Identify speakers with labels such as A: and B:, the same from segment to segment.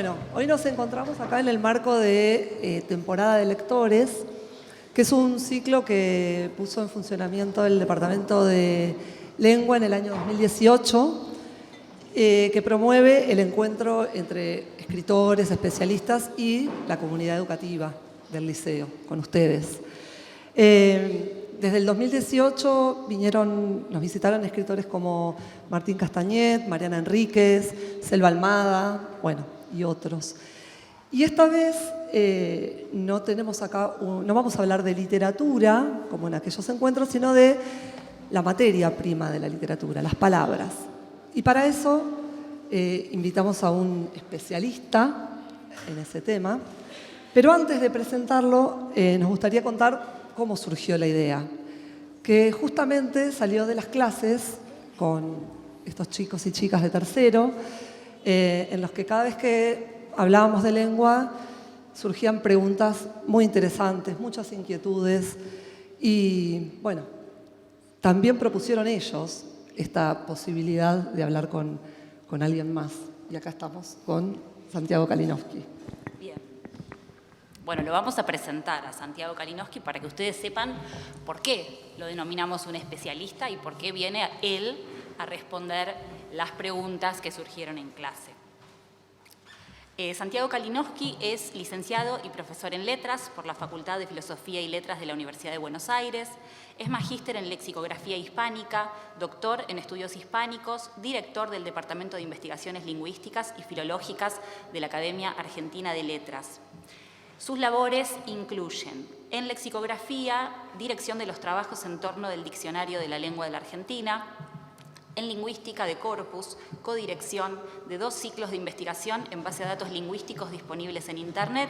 A: Bueno, hoy nos encontramos acá en el marco de temporada de lectores, que es un ciclo que puso en funcionamiento el Departamento de Lengua en el año 2018, que promueve el encuentro entre escritores, especialistas y la comunidad educativa del liceo, con ustedes. Desde el 2018 nos visitaron escritores como Martín Castañet, Mariana Enríquez, Selva Almada, bueno, y otros. Y esta vez no vamos a hablar de literatura, como en aquellos encuentros, sino de la materia prima de la literatura, las palabras. Y para eso invitamos a un especialista en ese tema. Pero antes de presentarlo, nos gustaría contar cómo surgió la idea, que justamente salió de las clases con estos chicos y chicas de tercero, en los que cada vez que hablábamos de lengua surgían preguntas muy interesantes, muchas inquietudes y, bueno, también propusieron ellos esta posibilidad de hablar con alguien más. Y acá estamos con Santiago Kalinowski.
B: Bien. Bueno, lo vamos a presentar a Santiago Kalinowski para que ustedes sepan por qué lo denominamos un especialista y por qué viene él a responder las preguntas que surgieron en clase. Santiago Kalinowski es licenciado y profesor en Letras por la Facultad de Filosofía y Letras de la Universidad de Buenos Aires, es magíster en Lexicografía Hispánica, doctor en Estudios Hispánicos, director del Departamento de Investigaciones Lingüísticas y Filológicas de la Academia Argentina de Letras. Sus labores incluyen, en lexicografía, dirección de los trabajos en torno del Diccionario de la Lengua de la Argentina, en lingüística de corpus, codirección de 2 ciclos de investigación en base a datos lingüísticos disponibles en Internet,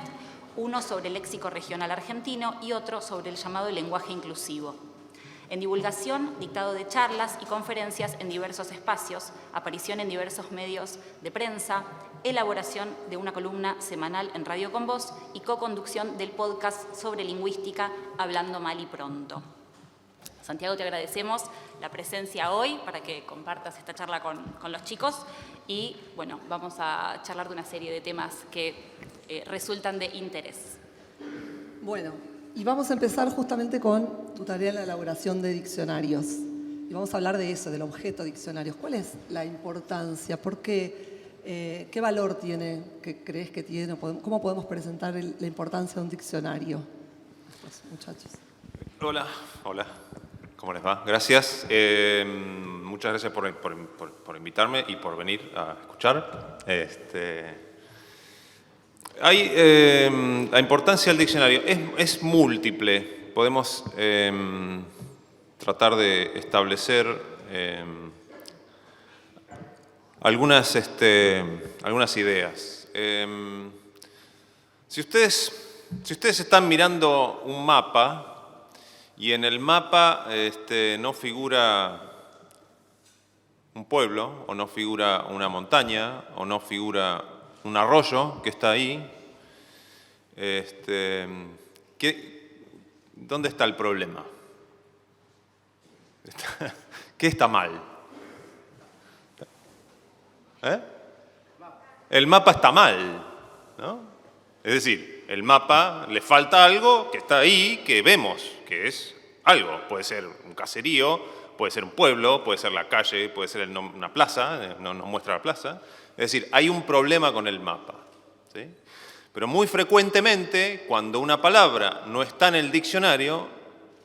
B: uno sobre el léxico regional argentino y otro sobre el llamado lenguaje inclusivo. En divulgación, dictado de charlas y conferencias en diversos espacios, aparición en diversos medios de prensa, elaboración de una columna semanal en Radio Con Voz y coconducción del podcast sobre lingüística Hablando Mal y Pronto. Santiago, te agradecemos la presencia hoy para que compartas esta charla con los chicos y, bueno, vamos a charlar de una serie de temas que resultan de interés.
A: Bueno, y vamos a empezar justamente con tu tarea en la elaboración de diccionarios. Y vamos a hablar de eso, del objeto diccionarios. ¿Cuál es la importancia? ¿Por qué? ¿Qué valor tiene? ¿Qué crees que tiene? ¿Cómo podemos presentar la importancia de un diccionario? Estos muchachos.
C: Hola. ¿Cómo les va? Gracias. Muchas gracias por invitarme y por venir a escuchar. La importancia del diccionario es múltiple. Podemos tratar de establecer algunas ideas. Si ustedes están mirando un mapa y en el mapa no figura un pueblo, o no figura una montaña, o no figura un arroyo que está ahí, ¿dónde está el problema? ¿Qué está mal? El mapa está mal, ¿no? Es decir, el mapa le falta algo que está ahí, que vemos, que es algo. Puede ser un caserío, puede ser un pueblo, puede ser la calle, puede ser una plaza, nos muestra la plaza. Es decir, hay un problema con el mapa, ¿sí? Pero muy frecuentemente, cuando una palabra no está en el diccionario,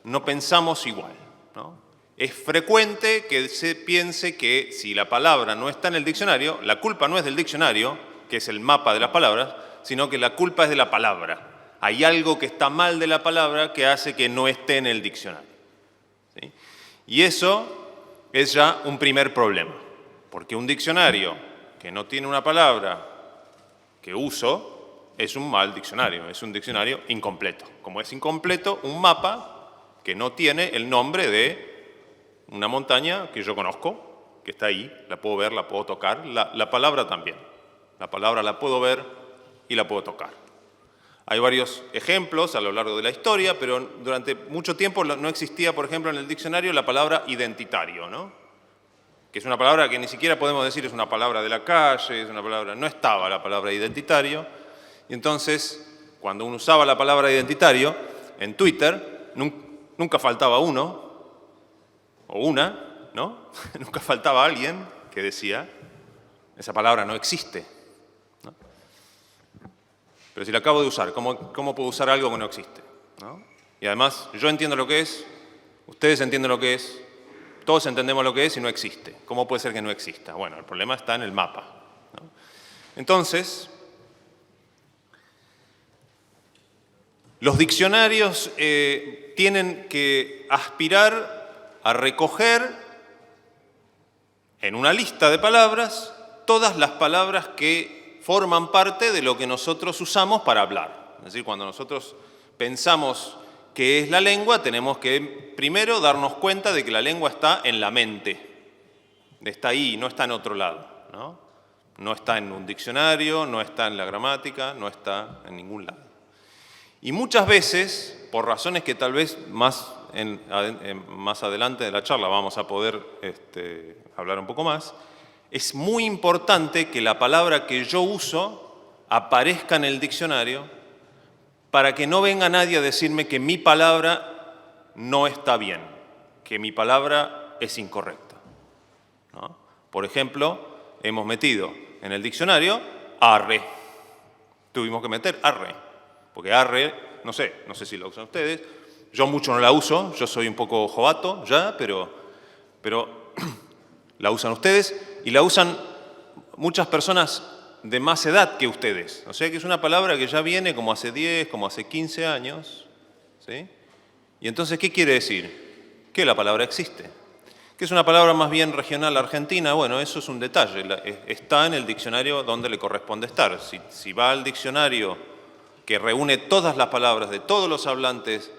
C: no pensamos igual, ¿no? Es frecuente que se piense que si la palabra no está en el diccionario, la culpa no es del diccionario, que es el mapa de las palabras, sino que la culpa es de la palabra. Hay algo que está mal de la palabra que hace que no esté en el diccionario, ¿sí? Y eso es ya un primer problema, porque un diccionario que no tiene una palabra que uso es un mal diccionario, es un diccionario incompleto. Como es incompleto un mapa que no tiene el nombre de una montaña que yo conozco, que está ahí, la puedo ver, la puedo tocar, la palabra también. La palabra la puedo ver y la puedo tocar. Hay varios ejemplos a lo largo de la historia, pero durante mucho tiempo no existía, por ejemplo, en el diccionario la palabra identitario, ¿no? que es una palabra que ni siquiera podemos decir es una palabra de la calle, es una palabra, no estaba la palabra identitario, y entonces, cuando uno usaba la palabra identitario, en Twitter, nunca faltaba uno, o una, ¿no? Nunca faltaba alguien que decía, esa palabra no existe, ¿no? Pero si la acabo de usar, ¿cómo puedo usar algo que no existe? ¿No? Y además, yo entiendo lo que es, ustedes entienden lo que es, todos entendemos lo que es y no existe. ¿Cómo puede ser que no exista? Bueno, el problema está en el mapa, ¿no? Entonces, los diccionarios tienen que aspirar a recoger en una lista de palabras todas las palabras que forman parte de lo que nosotros usamos para hablar. Es decir, cuando nosotros pensamos qué es la lengua, tenemos que primero darnos cuenta de que la lengua está en la mente. Está ahí, no está en otro lado, ¿no? No está en un diccionario, no está en la gramática, no está en ningún lado. Y muchas veces, por razones que tal vez más adelante de la charla vamos a poder hablar un poco más, es muy importante que la palabra que yo uso aparezca en el diccionario para que no venga nadie a decirme que mi palabra no está bien, que mi palabra es incorrecta, ¿no? Por ejemplo, hemos metido en el diccionario arre. Tuvimos que meter arre, porque arre, no sé si la usan ustedes, yo mucho no la uso, yo soy un poco jovato ya, pero la usan ustedes y la usan muchas personas de más edad que ustedes. O sea que es una palabra que ya viene como hace 10, como hace 15 años, ¿sí? Y entonces, ¿qué quiere decir? Que la palabra existe. Que es una palabra más bien regional argentina, bueno, eso es un detalle. Está en el diccionario donde le corresponde estar. Si va al diccionario que reúne todas las palabras de todos los hablantes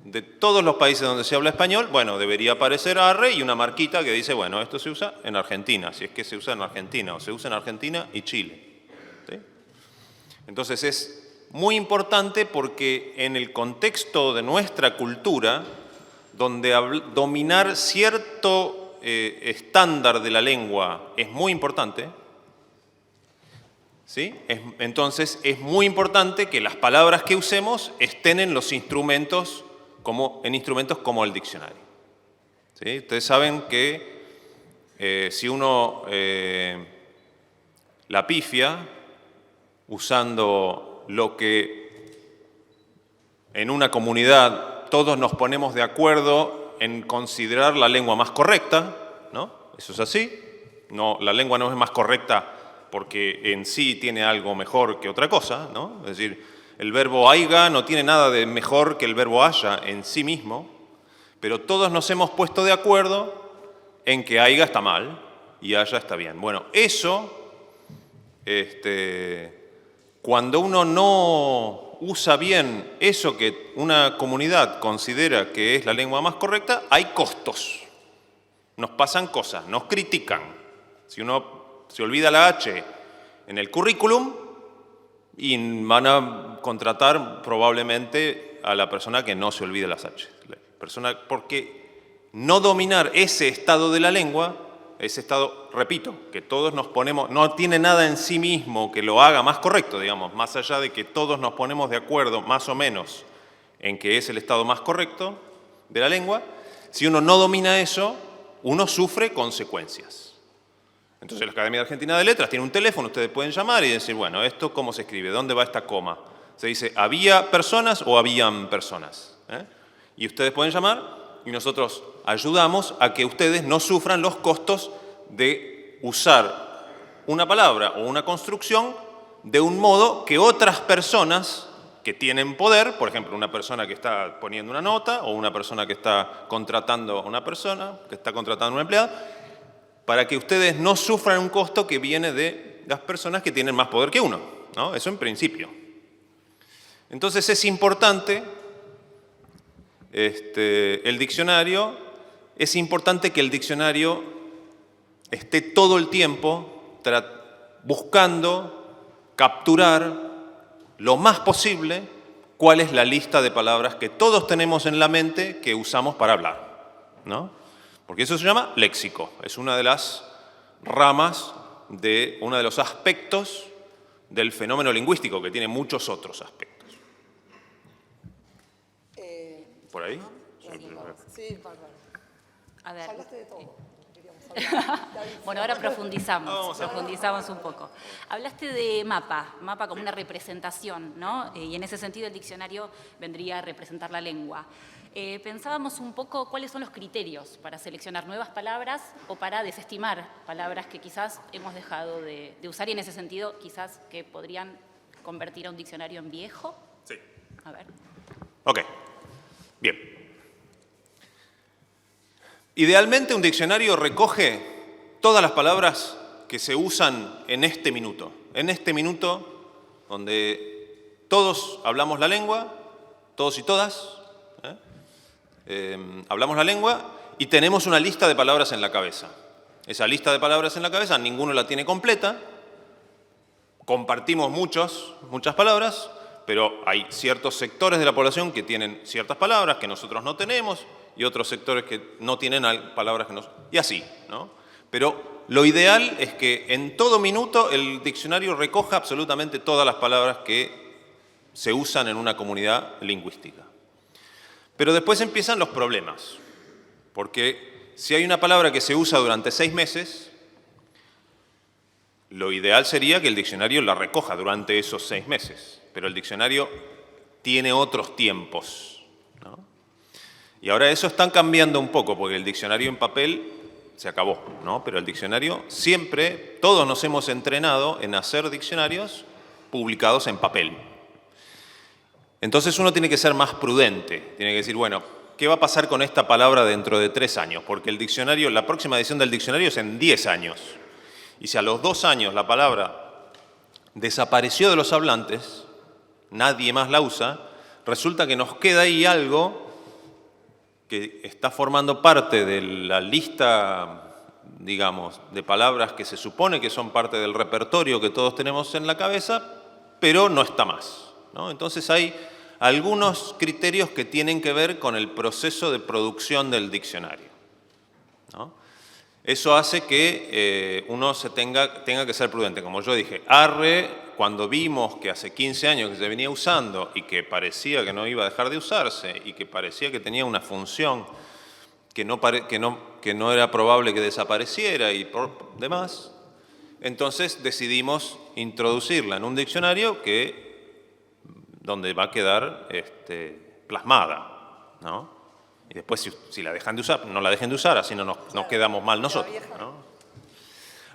C: de todos los países donde se habla español, bueno, debería aparecer arre y una marquita que dice, bueno, esto se usa en Argentina, si es que se usa en Argentina, o se usa en Argentina y Chile, ¿sí? Entonces es muy importante porque en el contexto de nuestra cultura, donde dominar cierto estándar de la lengua es muy importante, ¿sí? Entonces es muy importante que las palabras que usemos estén en los instrumentos como el diccionario, ¿sí? Ustedes saben que si uno la pifia usando lo que en una comunidad todos nos ponemos de acuerdo en considerar la lengua más correcta, ¿no? Eso es así. No, la lengua no es más correcta porque en sí tiene algo mejor que otra cosa, ¿no? Es decir, el verbo haiga no tiene nada de mejor que el verbo haya en sí mismo, pero todos nos hemos puesto de acuerdo en que haiga está mal y haya está bien. Bueno, eso, cuando uno no usa bien eso que una comunidad considera que es la lengua más correcta, hay costos. Nos pasan cosas, nos critican. Si uno se olvida la H en el currículum, y van a contratar probablemente a la persona que no se olvide las H. Porque no dominar ese estado de la lengua, ese estado, repito, que todos nos ponemos, no tiene nada en sí mismo que lo haga más correcto, digamos, más allá de que todos nos ponemos de acuerdo más o menos en que es el estado más correcto de la lengua, si uno no domina eso, uno sufre consecuencias. Entonces la Academia Argentina de Letras tiene un teléfono, ustedes pueden llamar y decir, bueno, ¿esto cómo se escribe? ¿Dónde va esta coma? Se dice, ¿había personas o habían personas? Y ustedes pueden llamar y nosotros ayudamos a que ustedes no sufran los costos de usar una palabra o una construcción de un modo que otras personas que tienen poder, por ejemplo, una persona que está poniendo una nota o una persona que está contratando a una persona, que está contratando a un empleado, para que ustedes no sufran un costo que viene de las personas que tienen más poder que uno, ¿no? Eso en principio. Entonces es importante el diccionario, es importante que el diccionario esté todo el tiempo buscando capturar lo más posible cuál es la lista de palabras que todos tenemos en la mente que usamos para hablar, ¿no? Porque eso se llama léxico. Es una de las ramas de uno de los aspectos del fenómeno lingüístico, que tiene muchos otros aspectos. ¿Por ahí?
A: Sí, bárbaro.
B: A ver.
A: Hablaste de todo. Queríamos hablar.
B: Bueno, ahora profundizamos un poco. Hablaste de mapa como una representación, ¿no? Y en ese sentido el diccionario vendría a representar la lengua. Pensábamos un poco cuáles son los criterios para seleccionar nuevas palabras o para desestimar palabras que quizás hemos dejado de usar y en ese sentido quizás que podrían convertir a un diccionario en viejo.
C: Sí.
B: A ver.
C: Ok. Bien. Idealmente un diccionario recoge todas las palabras que se usan en este minuto. En este minuto donde todos hablamos la lengua, todos y todas, hablamos la lengua y tenemos una lista de palabras en la cabeza. Esa lista de palabras en la cabeza, ninguno la tiene completa, compartimos muchas palabras, pero hay ciertos sectores de la población que tienen ciertas palabras que nosotros no tenemos y otros sectores que no tienen palabras que nosotros... Y así, ¿no? Pero lo ideal es que en todo minuto el diccionario recoja absolutamente todas las palabras que se usan en una comunidad lingüística. Pero después empiezan los problemas, porque si hay una palabra que se usa durante 6 meses, lo ideal sería que el diccionario la recoja durante esos 6 meses, pero el diccionario tiene otros tiempos, ¿no? Y ahora eso están cambiando un poco, porque el diccionario en papel se acabó, ¿no? Pero el diccionario siempre, todos nos hemos entrenado en hacer diccionarios publicados en papel. Entonces uno tiene que ser más prudente, tiene que decir, bueno, ¿qué va a pasar con esta palabra dentro de 3 años? Porque el diccionario, la próxima edición del diccionario es en 10 años. Y si a los 2 años la palabra desapareció de los hablantes, nadie más la usa, resulta que nos queda ahí algo que está formando parte de la lista, digamos, de palabras que se supone que son parte del repertorio que todos tenemos en la cabeza, pero no está más, ¿no? Entonces hay algunos criterios que tienen que ver con el proceso de producción del diccionario, ¿no? Eso hace que uno tenga que ser prudente. Como yo dije, cuando vimos que hace 15 años que se venía usando y que parecía que no iba a dejar de usarse y que parecía que tenía una función que no era probable que desapareciera y por demás, entonces decidimos introducirla en un diccionario donde va a quedar plasmada, ¿no? Y después, si la dejan de usar, no la dejen de usar, así no nos quedamos mal nosotros, ¿no?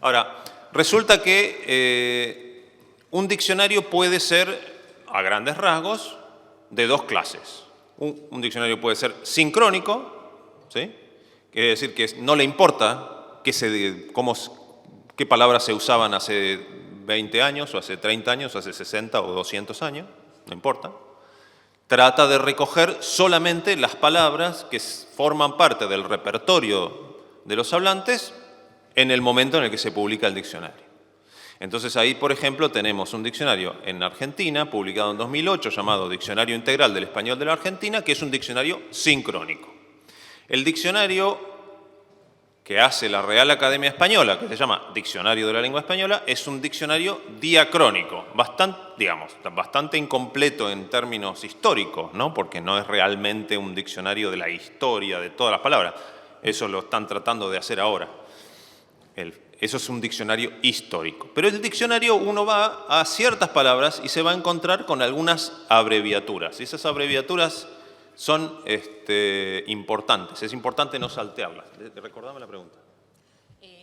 C: Ahora, resulta que un diccionario puede ser, a grandes rasgos, de 2 clases. Un diccionario puede ser sincrónico, ¿sí? Quiere decir que no le importa qué palabras se usaban hace 20 años, o hace 30 años, o hace 60 o 200 años, no importa. Trata de recoger solamente las palabras que forman parte del repertorio de los hablantes en el momento en el que se publica el diccionario. Entonces ahí, por ejemplo, tenemos un diccionario en Argentina, publicado en 2008, llamado Diccionario Integral del Español de la Argentina, que es un diccionario sincrónico. El diccionario que hace la Real Academia Española, que se llama Diccionario de la Lengua Española, es un diccionario diacrónico, bastante incompleto en términos históricos, ¿no? Porque no es realmente un diccionario de la historia de todas las palabras. Eso lo están tratando de hacer ahora. Eso es un diccionario histórico. Pero el diccionario uno va a ciertas palabras y se va a encontrar con algunas abreviaturas. Y esas abreviaturas son importantes. Es importante no saltearlas. Recordame la pregunta.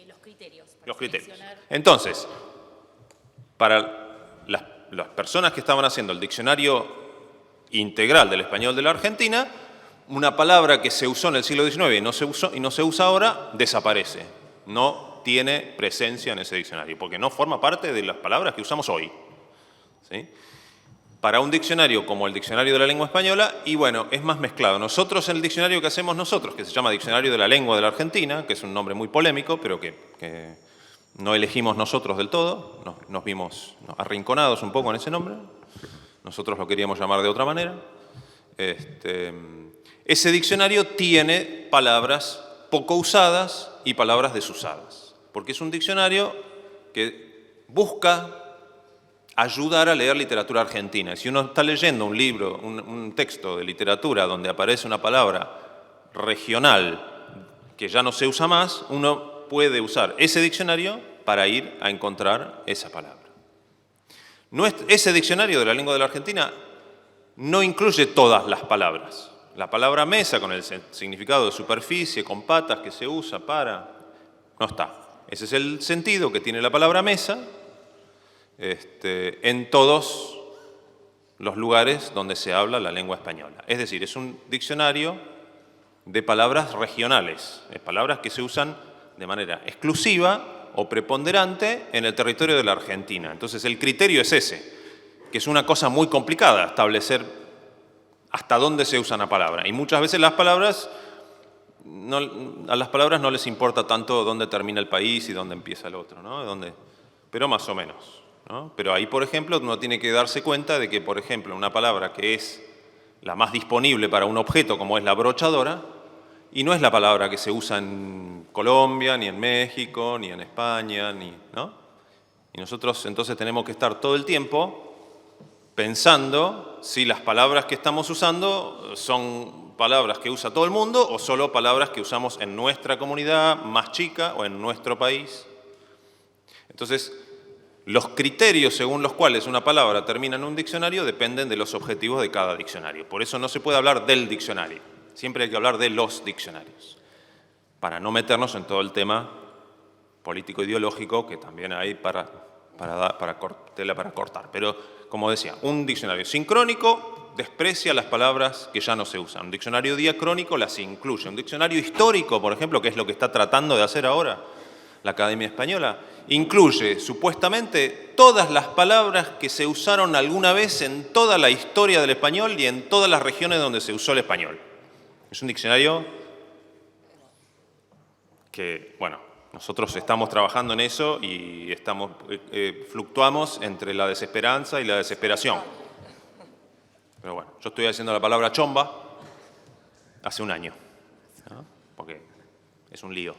B: Los criterios.
C: Los criterios. Entonces, para las personas que estaban haciendo el diccionario integral del español de la Argentina, una palabra que se usó en el siglo XIX y no se usa ahora, desaparece. No tiene presencia en ese diccionario, porque no forma parte de las palabras que usamos hoy, ¿sí? Para un diccionario como el Diccionario de la Lengua Española, y bueno, es más mezclado. Nosotros, en el diccionario que hacemos nosotros, que se llama Diccionario de la Lengua de la Argentina, que es un nombre muy polémico, pero que no elegimos nosotros del todo, nos vimos arrinconados un poco en ese nombre, nosotros lo queríamos llamar de otra manera. Ese diccionario tiene palabras poco usadas y palabras desusadas. Porque es un diccionario que busca ayudar a leer literatura argentina. Si uno está leyendo un libro, un texto de literatura donde aparece una palabra regional que ya no se usa más, uno puede usar ese diccionario para ir a encontrar esa palabra. Ese diccionario de la lengua de la Argentina no incluye todas las palabras. La palabra mesa, con el significado de superficie, con patas, que se usa para... no está. Ese es el sentido que tiene la palabra mesa en todos los lugares donde se habla la lengua española. Es decir, es un diccionario de palabras regionales, palabras que se usan de manera exclusiva o preponderante en el territorio de la Argentina. Entonces el criterio es ese, que es una cosa muy complicada, establecer hasta dónde se usa una palabra. Y muchas veces a las palabras no les importa tanto dónde termina el país y dónde empieza el otro, ¿no? Pero más o menos, ¿no? Pero ahí, por ejemplo, uno tiene que darse cuenta de que, por ejemplo, una palabra que es la más disponible para un objeto, como es la brochadora, y no es la palabra que se usa en Colombia, ni en México, ni en España, ¿no? Y nosotros entonces tenemos que estar todo el tiempo pensando si las palabras que estamos usando son palabras que usa todo el mundo o solo palabras que usamos en nuestra comunidad más chica o en nuestro país. Entonces, los criterios según los cuales una palabra termina en un diccionario dependen de los objetivos de cada diccionario. Por eso no se puede hablar del diccionario. Siempre hay que hablar de los diccionarios, para no meternos en todo el tema político-ideológico que también hay tela para cortar. Pero, como decía, un diccionario sincrónico desprecia las palabras que ya no se usan. Un diccionario diacrónico las incluye. Un diccionario histórico, por ejemplo, que es lo que está tratando de hacer ahora la Academia Española, incluye supuestamente todas las palabras que se usaron alguna vez en toda la historia del español y en todas las regiones donde se usó el español. Es un diccionario que, bueno, nosotros estamos trabajando en eso y fluctuamos entre la desesperanza y la desesperación. Pero bueno, yo estoy haciendo la palabra chomba hace un año, ¿no? Porque es un lío.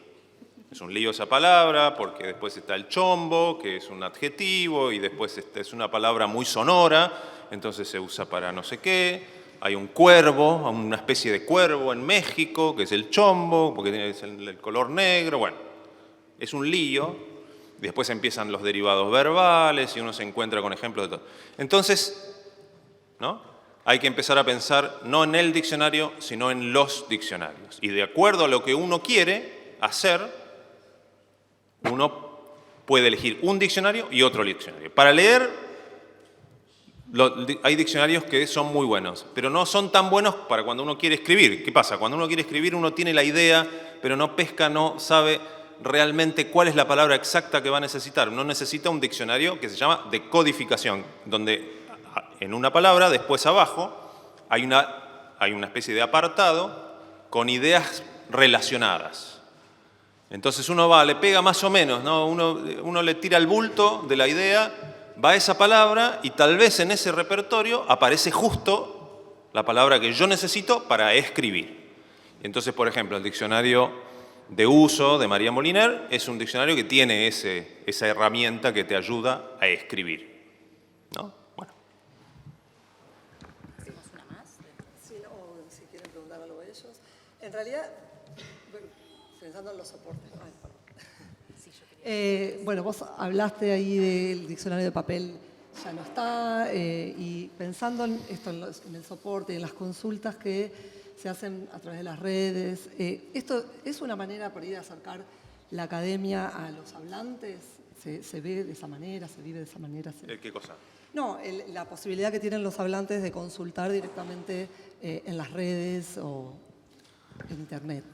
C: Es un lío esa palabra, porque después está el chombo, que es un adjetivo, y después es una palabra muy sonora, entonces se usa para no sé qué. Hay un cuervo, una especie de cuervo en México, que es el chombo, porque tiene el color negro. Bueno, es un lío. Después empiezan los derivados verbales y uno se encuentra con ejemplos de todo. Entonces, ¿no? Hay que empezar a pensar no en el diccionario, sino en los diccionarios. Y de acuerdo a lo que uno quiere hacer, uno puede elegir un diccionario y otro diccionario. Para leer, hay diccionarios que son muy buenos, pero no son tan buenos para cuando uno quiere escribir. ¿Qué pasa? Cuando uno quiere escribir, uno tiene la idea, pero no pesca, no sabe realmente cuál es la palabra exacta que va a necesitar. Uno necesita un diccionario que se llama decodificación, donde en una palabra, después abajo, hay una especie de apartado con ideas relacionadas. Entonces uno le pega más o menos, ¿no? Uno le tira el bulto de la idea, va a esa palabra y tal vez en ese repertorio aparece justo la palabra que yo necesito para escribir. Entonces, por ejemplo, el diccionario de uso de María Moliner es un diccionario que tiene esa herramienta que te ayuda a escribir, ¿no? Bueno.
B: ¿Hacemos una más?
A: Sí, o si quieren preguntar algo a ellos. En realidad, pensando en los soportes. Ay, perdón. Bueno, vos hablaste ahí del diccionario de papel, ya no está, y pensando en esto, en el soporte, en las consultas que se hacen a través de las redes, ¿esto es una manera por ir a acercar la academia a los hablantes? ¿Se ve de esa manera? ¿Se vive de esa manera?
C: ¿Qué cosa?
A: No, la posibilidad que tienen los hablantes de consultar directamente en las redes o en Internet.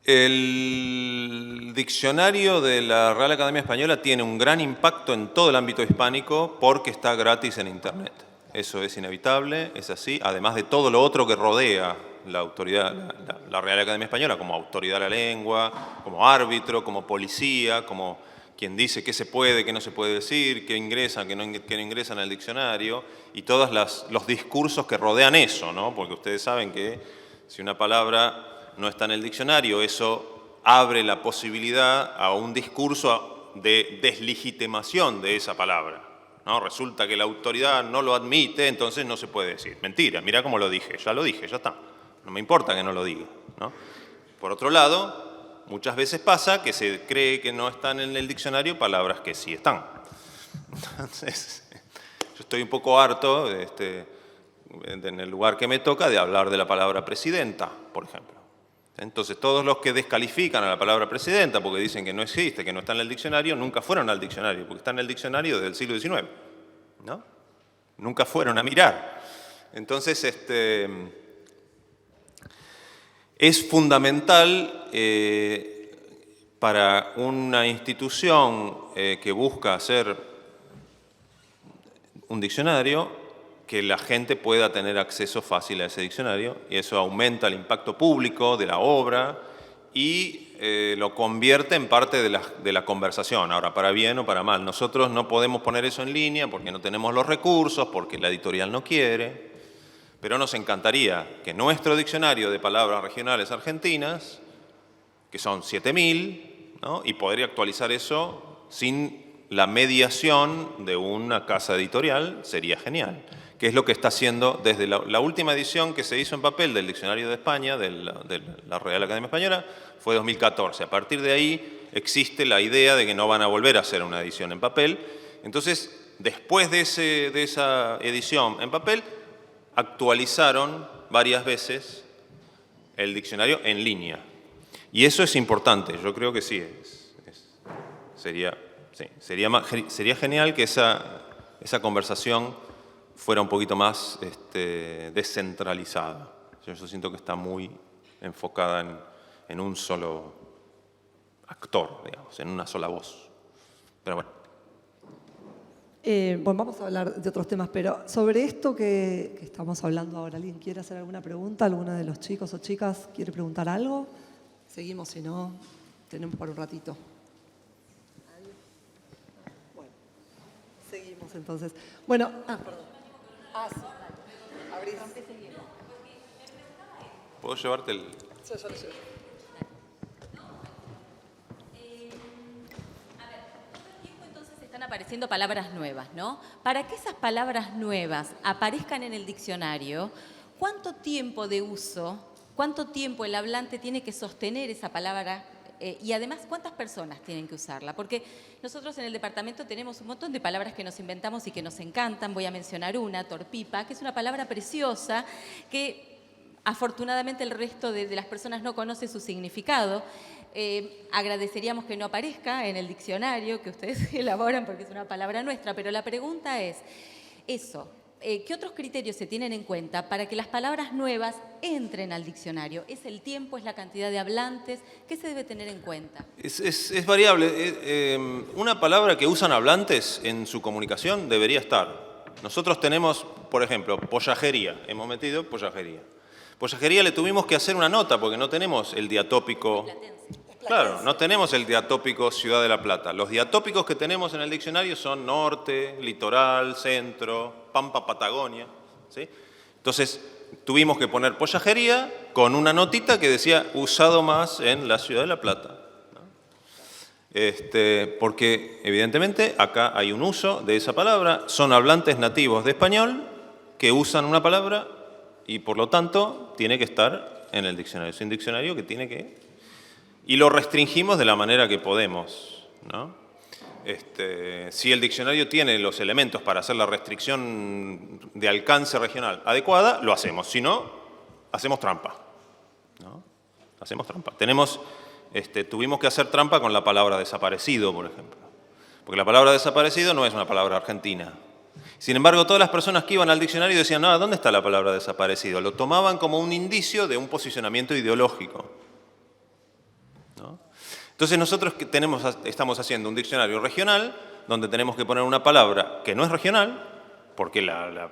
C: El diccionario de la Real Academia Española tiene un gran impacto en todo el ámbito hispánico porque está gratis en Internet. Eso es inevitable, es así, además de todo lo otro que rodea la Real Academia Española, como autoridad de la lengua, como árbitro, como policía, como quien dice qué se puede, qué no se puede decir, qué ingresa, qué no ingresa en el diccionario, y todos los discursos que rodean eso, ¿no? Porque ustedes saben que si una palabra no está en el diccionario, eso abre la posibilidad a un discurso de deslegitimación de esa palabra, ¿no? Resulta que la autoridad no lo admite, entonces no se puede decir. Mentira, mirá cómo lo dije, ya está. No me importa que no lo diga, ¿no? Por otro lado, muchas veces pasa que se cree que no están en el diccionario palabras que sí están. Entonces, yo estoy un poco harto, en el lugar que me toca, de hablar de la palabra presidenta, por ejemplo. Entonces, todos los que descalifican a la palabra presidenta porque dicen que no existe, que no está en el diccionario, nunca fueron al diccionario, porque está en el diccionario desde el siglo XIX, ¿no? Nunca fueron a mirar. Entonces, es fundamental para una institución que busca hacer un diccionario que la gente pueda tener acceso fácil a ese diccionario, y eso aumenta el impacto público de la obra y lo convierte en parte de la conversación, ahora para bien o para mal. Nosotros no podemos poner eso en línea porque no tenemos los recursos, porque la editorial no quiere, pero nos encantaría que nuestro diccionario de palabras regionales argentinas, que son 7.000, ¿no? Y poder actualizar eso sin la mediación de una casa editorial, sería genial. Que es lo que está haciendo desde la última edición que se hizo en papel del Diccionario de España, de la Real Academia Española, fue 2014. A partir de ahí existe la idea de que no van a volver a hacer una edición en papel. Entonces, después de esa edición en papel, actualizaron varias veces el diccionario en línea. Y eso es importante, yo creo que sí, sería genial que esa conversación fuera un poquito más descentralizada. Yo siento que está muy enfocada en un solo actor, digamos, en una sola voz. Pero bueno.
A: Bueno, vamos a hablar de otros temas, pero sobre esto que estamos hablando ahora, ¿alguien quiere hacer alguna pregunta? ¿Alguna de los chicos o chicas quiere preguntar algo? Seguimos, si no, tenemos por un ratito. Bueno, seguimos entonces. Bueno, perdón. Sí, abrís.
C: ¿Puedo llevarte el...?
A: Sí, yo lo llevo.
D: Están apareciendo palabras nuevas, ¿no? Para que esas palabras nuevas aparezcan en el diccionario, ¿cuánto tiempo de uso, cuánto tiempo el hablante tiene que sostener esa palabra? Y además, ¿cuántas personas tienen que usarla? Porque nosotros en el departamento tenemos un montón de palabras que nos inventamos y que nos encantan. Voy a mencionar una, torpipa, que es una palabra preciosa que afortunadamente el resto de las personas no conoce su significado. Agradeceríamos que no aparezca en el diccionario que ustedes elaboran porque es una palabra nuestra, pero la pregunta es eso. ¿Qué otros criterios se tienen en cuenta para que las palabras nuevas entren al diccionario? ¿Es el tiempo? ¿Es la cantidad de hablantes? ¿Qué se debe tener en cuenta?
C: Es variable. Una palabra que usan hablantes en su comunicación debería estar. Nosotros tenemos, por ejemplo, pollajería. Hemos metido pollajería. Pollajería le tuvimos que hacer una nota porque no tenemos el diatópico. Claro, no tenemos el diatópico Ciudad de la Plata. Los diatópicos que tenemos en el diccionario son norte, litoral, centro, Pampa, Patagonia, ¿sí? Entonces, tuvimos que poner pollajería con una notita que decía usado más en la Ciudad de la Plata, ¿no? Porque, evidentemente, acá hay un uso de esa palabra. Son hablantes nativos de español que usan una palabra y, por lo tanto, tiene que estar en el diccionario. Es un diccionario que tiene que... Y lo restringimos de la manera que podemos, ¿no? Si el diccionario tiene los elementos para hacer la restricción de alcance regional adecuada, lo hacemos. Si no, hacemos trampa, ¿no? Hacemos trampa. Tuvimos que hacer trampa con la palabra desaparecido, por ejemplo. Porque la palabra desaparecido no es una palabra argentina. Sin embargo, todas las personas que iban al diccionario decían, no, ¿dónde está la palabra desaparecido? Lo tomaban como un indicio de un posicionamiento ideológico, ¿no? Entonces nosotros estamos haciendo un diccionario regional donde tenemos que poner una palabra que no es regional, porque la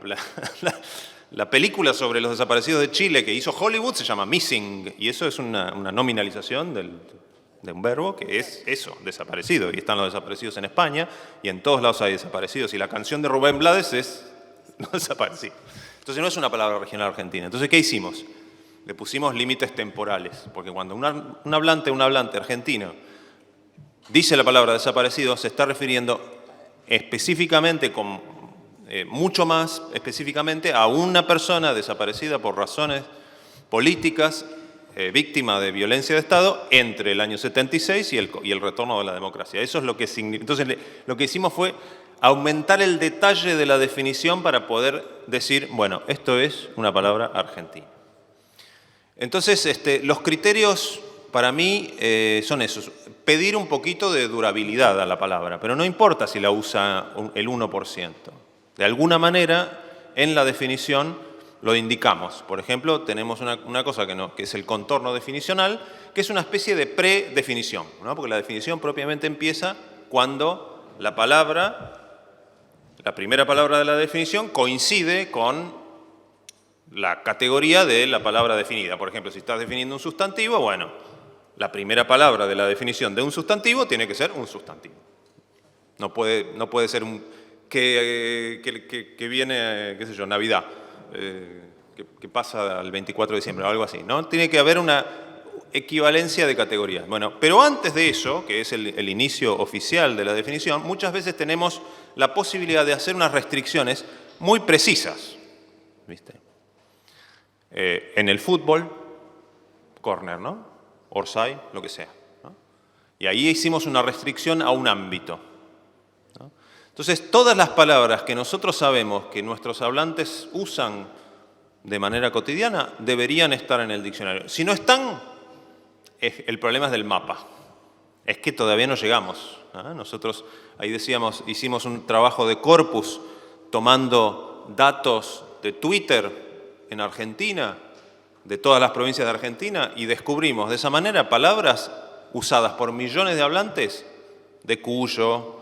C: película sobre los desaparecidos de Chile que hizo Hollywood se llama Missing, y eso es una nominalización de un verbo que es eso, desaparecido. Y están los desaparecidos en España, y en todos lados hay desaparecidos. Y la canción de Rubén Blades es no desaparecido. Entonces no es una palabra regional argentina. Entonces, ¿qué hicimos? le pusimos límites temporales, porque cuando un hablante argentino dice la palabra desaparecido, se está refiriendo específicamente, mucho más específicamente, a una persona desaparecida por razones políticas, víctima de violencia de Estado, entre el año 76 y el retorno de la democracia. Eso es lo que significa. Entonces, lo que hicimos fue aumentar el detalle de la definición para poder decir, bueno, esto es una palabra argentina. Entonces, los criterios para mí son esos. Pedir un poquito de durabilidad a la palabra, pero no importa si la usa el 1%. De alguna manera, en la definición lo indicamos. Por ejemplo, tenemos una cosa que es el contorno definicional, que es una especie de predefinición, ¿no? Porque la definición propiamente empieza cuando la primera palabra de la definición coincide con la categoría de la palabra definida. Por ejemplo, si estás definiendo un sustantivo, bueno, la primera palabra de la definición de un sustantivo tiene que ser un sustantivo. No puede ser que viene, qué sé yo, Navidad, que pasa al 24 de diciembre o algo así, ¿no? Tiene que haber una equivalencia de categorías. Bueno, pero antes de eso, que es el inicio oficial de la definición, muchas veces tenemos la posibilidad de hacer unas restricciones muy precisas, ¿viste? En el fútbol, córner, ¿no? Orsay, lo que sea, ¿no? Y ahí hicimos una restricción a un ámbito, ¿no? Entonces, todas las palabras que nosotros sabemos que nuestros hablantes usan de manera cotidiana deberían estar en el diccionario. Si no están, el problema es del mapa. Es que todavía no llegamos, ¿no? Nosotros, ahí decíamos, hicimos un trabajo de corpus tomando datos de Twitter en Argentina, de todas las provincias de Argentina, y descubrimos de esa manera palabras usadas por millones de hablantes de Cuyo,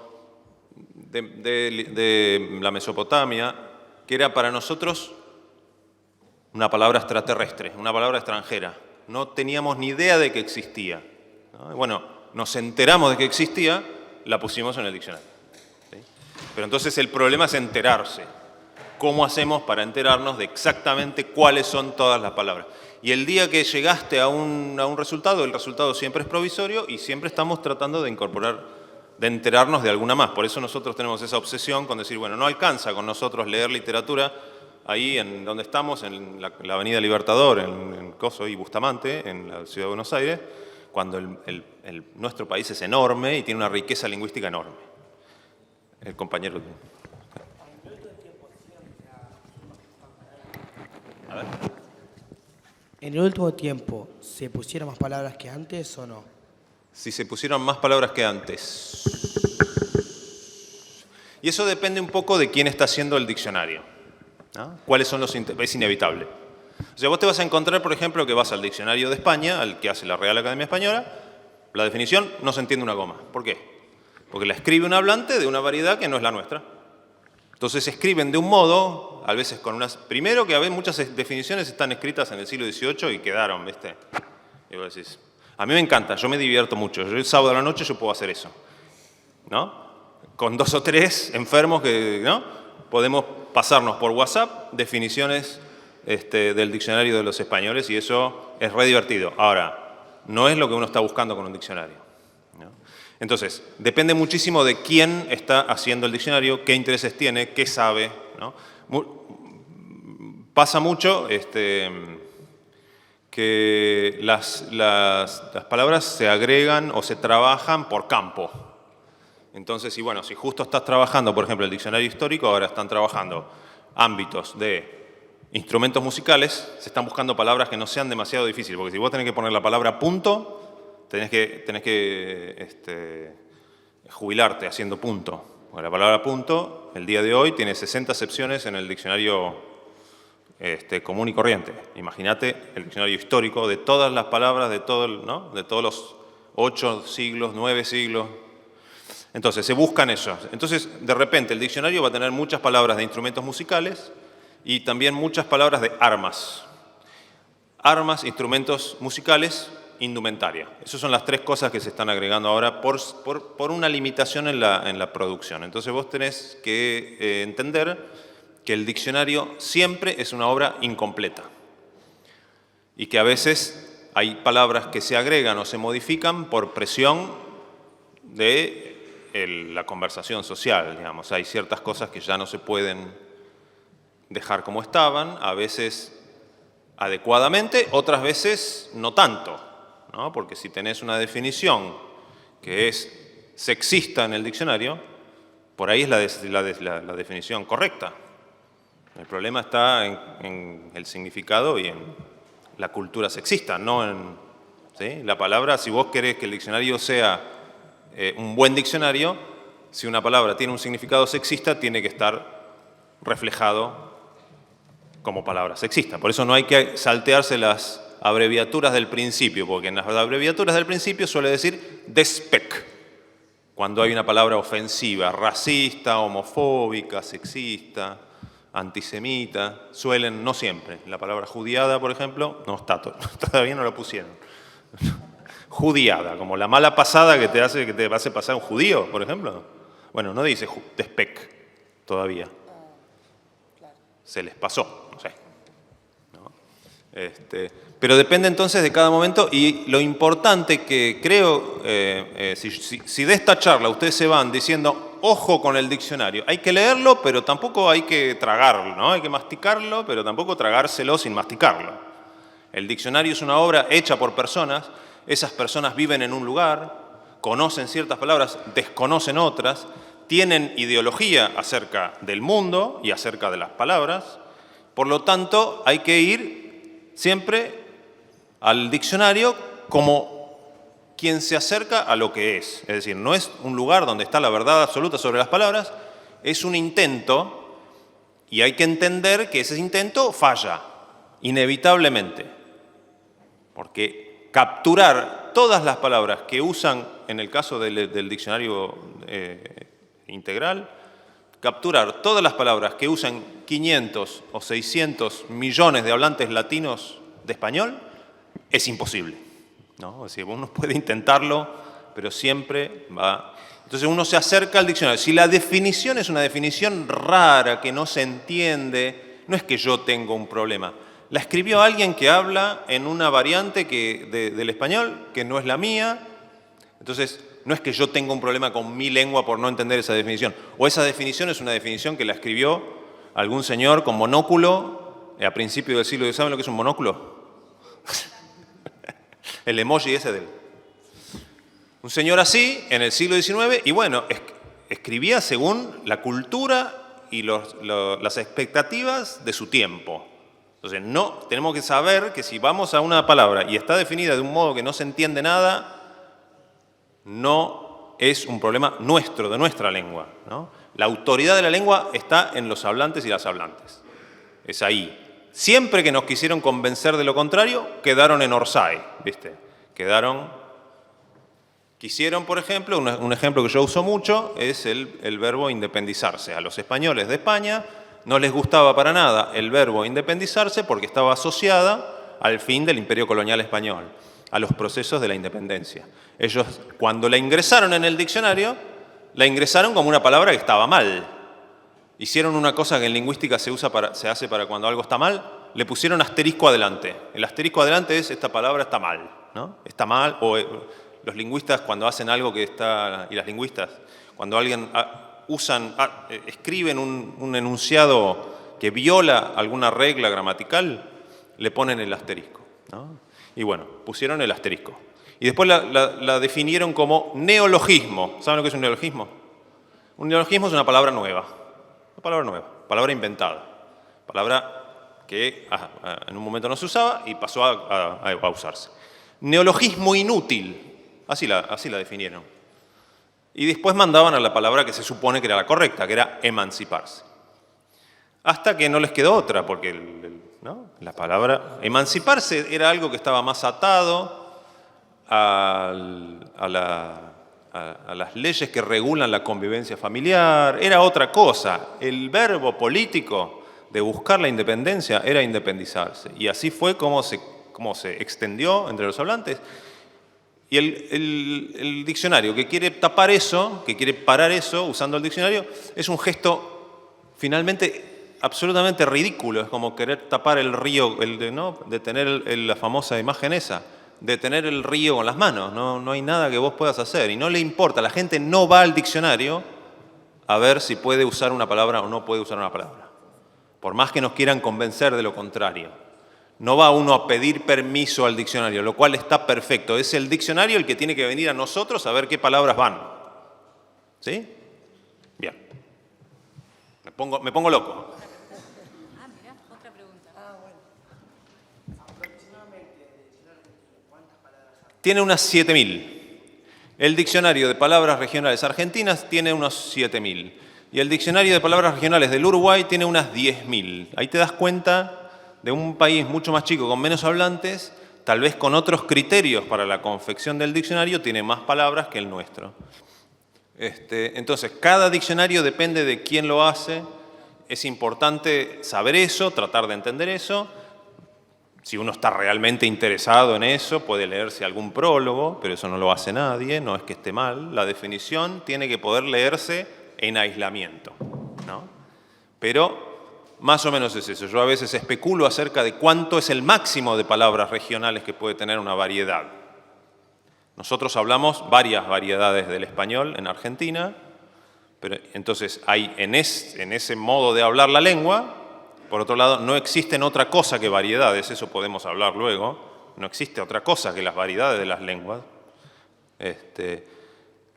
C: de la Mesopotamia, que era para nosotros una palabra extraterrestre, una palabra extranjera. No teníamos ni idea de que existía, ¿no? Bueno, nos enteramos de que existía, la pusimos en el diccionario, ¿sí? Pero entonces el problema es enterarse. ¿Cómo hacemos para enterarnos de exactamente cuáles son todas las palabras? Y el día que llegaste a un resultado, el resultado siempre es provisorio y siempre estamos tratando de incorporar, de enterarnos de alguna más. Por eso nosotros tenemos esa obsesión con decir, bueno, no alcanza con nosotros leer literatura ahí en donde estamos, en la Avenida Libertador, en Coso y Bustamante, en la Ciudad de Buenos Aires, cuando nuestro país es enorme y tiene una riqueza lingüística enorme. El compañero... A ver.
E: ¿En el último tiempo se pusieron más palabras que antes o no?
C: Si se pusieron más palabras que antes. Y eso depende un poco de quién está haciendo el diccionario, ¿no? ¿Cuáles son es inevitable. O sea, vos te vas a encontrar, por ejemplo, que vas al diccionario de España, al que hace la Real Academia Española, la definición no se entiende una goma. ¿Por qué? Porque la escribe un hablante de una variedad que no es la nuestra. Entonces escriben de un modo, a veces con unas... Primero que a veces muchas definiciones están escritas en el siglo XVIII y quedaron, ¿viste? Y vos decís, a mí me encanta, yo me divierto mucho. Yo el sábado a la noche yo puedo hacer eso, ¿no? Con 2 o 3 enfermos que, ¿no? Podemos pasarnos por WhatsApp definiciones del diccionario de los españoles y eso es re divertido. Ahora, no es lo que uno está buscando con un diccionario, ¿no? Entonces, depende muchísimo de quién está haciendo el diccionario, qué intereses tiene, qué sabe, ¿no? Pasa mucho que las palabras se agregan o se trabajan por campo. Entonces, si justo estás trabajando, por ejemplo, el diccionario histórico, ahora están trabajando ámbitos de instrumentos musicales, se están buscando palabras que no sean demasiado difíciles, porque si vos tenés que poner la palabra punto, tenés que jubilarte haciendo punto. Porque la palabra punto, el día de hoy, tiene 60 acepciones en el diccionario común y corriente. Imagínate el diccionario histórico de todas las palabras, de todos los 8 siglos, 9 siglos. Entonces, se buscan esos. Entonces, de repente, el diccionario va a tener muchas palabras de instrumentos musicales y también muchas palabras de armas. Armas, instrumentos musicales, indumentaria. Esas son las 3 cosas que se están agregando ahora por una limitación en la producción. Entonces, vos tenés que entender que el diccionario siempre es una obra incompleta. y que a veces hay palabras que se agregan o se modifican por presión de la conversación social, digamos. Hay ciertas cosas que ya no se pueden dejar como estaban, a veces adecuadamente, otras veces no tanto, ¿no? Porque si tenés una definición que es sexista en el diccionario, por ahí es la definición correcta. El problema está en el significado y en la cultura sexista, no en... ¿sí? La palabra, si vos querés que el diccionario sea un buen diccionario, si una palabra tiene un significado sexista, tiene que estar reflejado como palabra sexista. Por eso no hay que saltearse las abreviaturas del principio, porque en las abreviaturas del principio suele decir despec, cuando hay una palabra ofensiva, racista, homofóbica, sexista, antisemita, suelen, no siempre. La palabra judiada, por ejemplo, no está, todavía no la pusieron. Judiada, como la mala pasada que te hace pasar un judío, por ejemplo. Bueno, no dice despec todavía. Se les pasó, no sé. ¿No? Pero depende entonces de cada momento, y lo importante que creo, si de esta charla ustedes se van diciendo, ojo con el diccionario, hay que leerlo, pero tampoco hay que tragarlo, ¿no? Hay que masticarlo, pero tampoco tragárselo sin masticarlo. El diccionario es una obra hecha por personas, esas personas viven en un lugar, conocen ciertas palabras, desconocen otras, tienen ideología acerca del mundo y acerca de las palabras, por lo tanto hay que ir siempre al diccionario como quien se acerca a lo que es. Es decir, no es un lugar donde está la verdad absoluta sobre las palabras, es un intento y hay que entender que ese intento falla, inevitablemente. Porque capturar todas las palabras que usan, en el caso del diccionario integral, capturar todas las palabras que usan 500 o 600 millones de hablantes latinos de español, es imposible, ¿no? Es decir, uno puede intentarlo, pero siempre va... Entonces uno se acerca al diccionario. Si la definición es una definición rara, que no se entiende, no es que yo tengo un problema. La escribió alguien que habla en una variante del español que no es la mía. Entonces, no es que yo tenga un problema con mi lengua por no entender esa definición. O esa definición es una definición que la escribió algún señor con monóculo a principios del siglo XIX. ¿Saben lo que es un monóculo? El emoji ese de él. Un señor así, en el siglo XIX, y bueno, escribía según la cultura y las expectativas de su tiempo. Entonces, no, tenemos que saber que si vamos a una palabra y está definida de un modo que no se entiende nada, no es un problema nuestro, de nuestra lengua, ¿no? La autoridad de la lengua está en los hablantes y las hablantes. Es ahí. Siempre que nos quisieron convencer de lo contrario, quedaron en Orsay, ¿viste? Quisieron, por ejemplo, un ejemplo que yo uso mucho, es el verbo independizarse. A los españoles de España no les gustaba para nada el verbo independizarse porque estaba asociada al fin del imperio colonial español, a los procesos de la independencia. Ellos, cuando la ingresaron en el diccionario, la ingresaron como una palabra que estaba mal. Hicieron una cosa que en lingüística se hace para cuando algo está mal, le pusieron asterisco adelante. El asterisco adelante es esta palabra está mal, ¿no? Está mal, o los lingüistas cuando hacen algo que está, y las lingüistas, cuando alguien escriben un enunciado que viola alguna regla gramatical, le ponen el asterisco, ¿no? Y bueno, pusieron el asterisco. Y después la definieron como neologismo. ¿Saben lo que es un neologismo? Un neologismo es una palabra nueva. Una palabra nueva, palabra inventada. Palabra que en un momento no se usaba y pasó a usarse. Neologismo inútil, así la definieron. Y después mandaban a la palabra que se supone que era la correcta, que era emanciparse. Hasta que no les quedó otra, porque ¿no? La palabra emanciparse era algo que estaba más atado a las leyes que regulan la convivencia familiar, era otra cosa. El verbo político de buscar la independencia era independizarse. Y así fue como se extendió entre los hablantes. Y el diccionario que quiere tapar eso, que quiere parar eso usando el diccionario, es un gesto finalmente absolutamente ridículo, es como querer tapar el río, ¿no? De tener la famosa imagen esa, de tener el río con las manos, no hay nada que vos puedas hacer y no le importa, la gente no va al diccionario a ver si puede usar una palabra o no puede usar una palabra, por más que nos quieran convencer de lo contrario. No va uno a pedir permiso al diccionario, lo cual está perfecto, es el diccionario el que tiene que venir a nosotros a ver qué palabras van. ¿Sí? Bien. Me pongo loco.
D: Ah, mirá, otra pregunta.
C: Tiene unas 7.000. El diccionario de palabras regionales argentinas tiene unos 7.000. Y el diccionario de palabras regionales del Uruguay tiene unas 10.000. Ahí te das cuenta de un país mucho más chico, con menos hablantes, tal vez con otros criterios para la confección del diccionario, tiene más palabras que el nuestro. Entonces, cada diccionario depende de quién lo hace. Es importante saber eso, tratar de entender eso. Si uno está realmente interesado en eso, puede leerse algún prólogo, pero eso no lo hace nadie, no es que esté mal. La definición tiene que poder leerse en aislamiento, ¿no? Pero más o menos es eso. Yo a veces especulo acerca de cuánto es el máximo de palabras regionales que puede tener una variedad. Nosotros hablamos varias variedades del español en Argentina, pero entonces hay en ese modo de hablar la lengua. Por otro lado, no existen otra cosa que variedades, eso podemos hablar luego. No existe otra cosa que las variedades de las lenguas.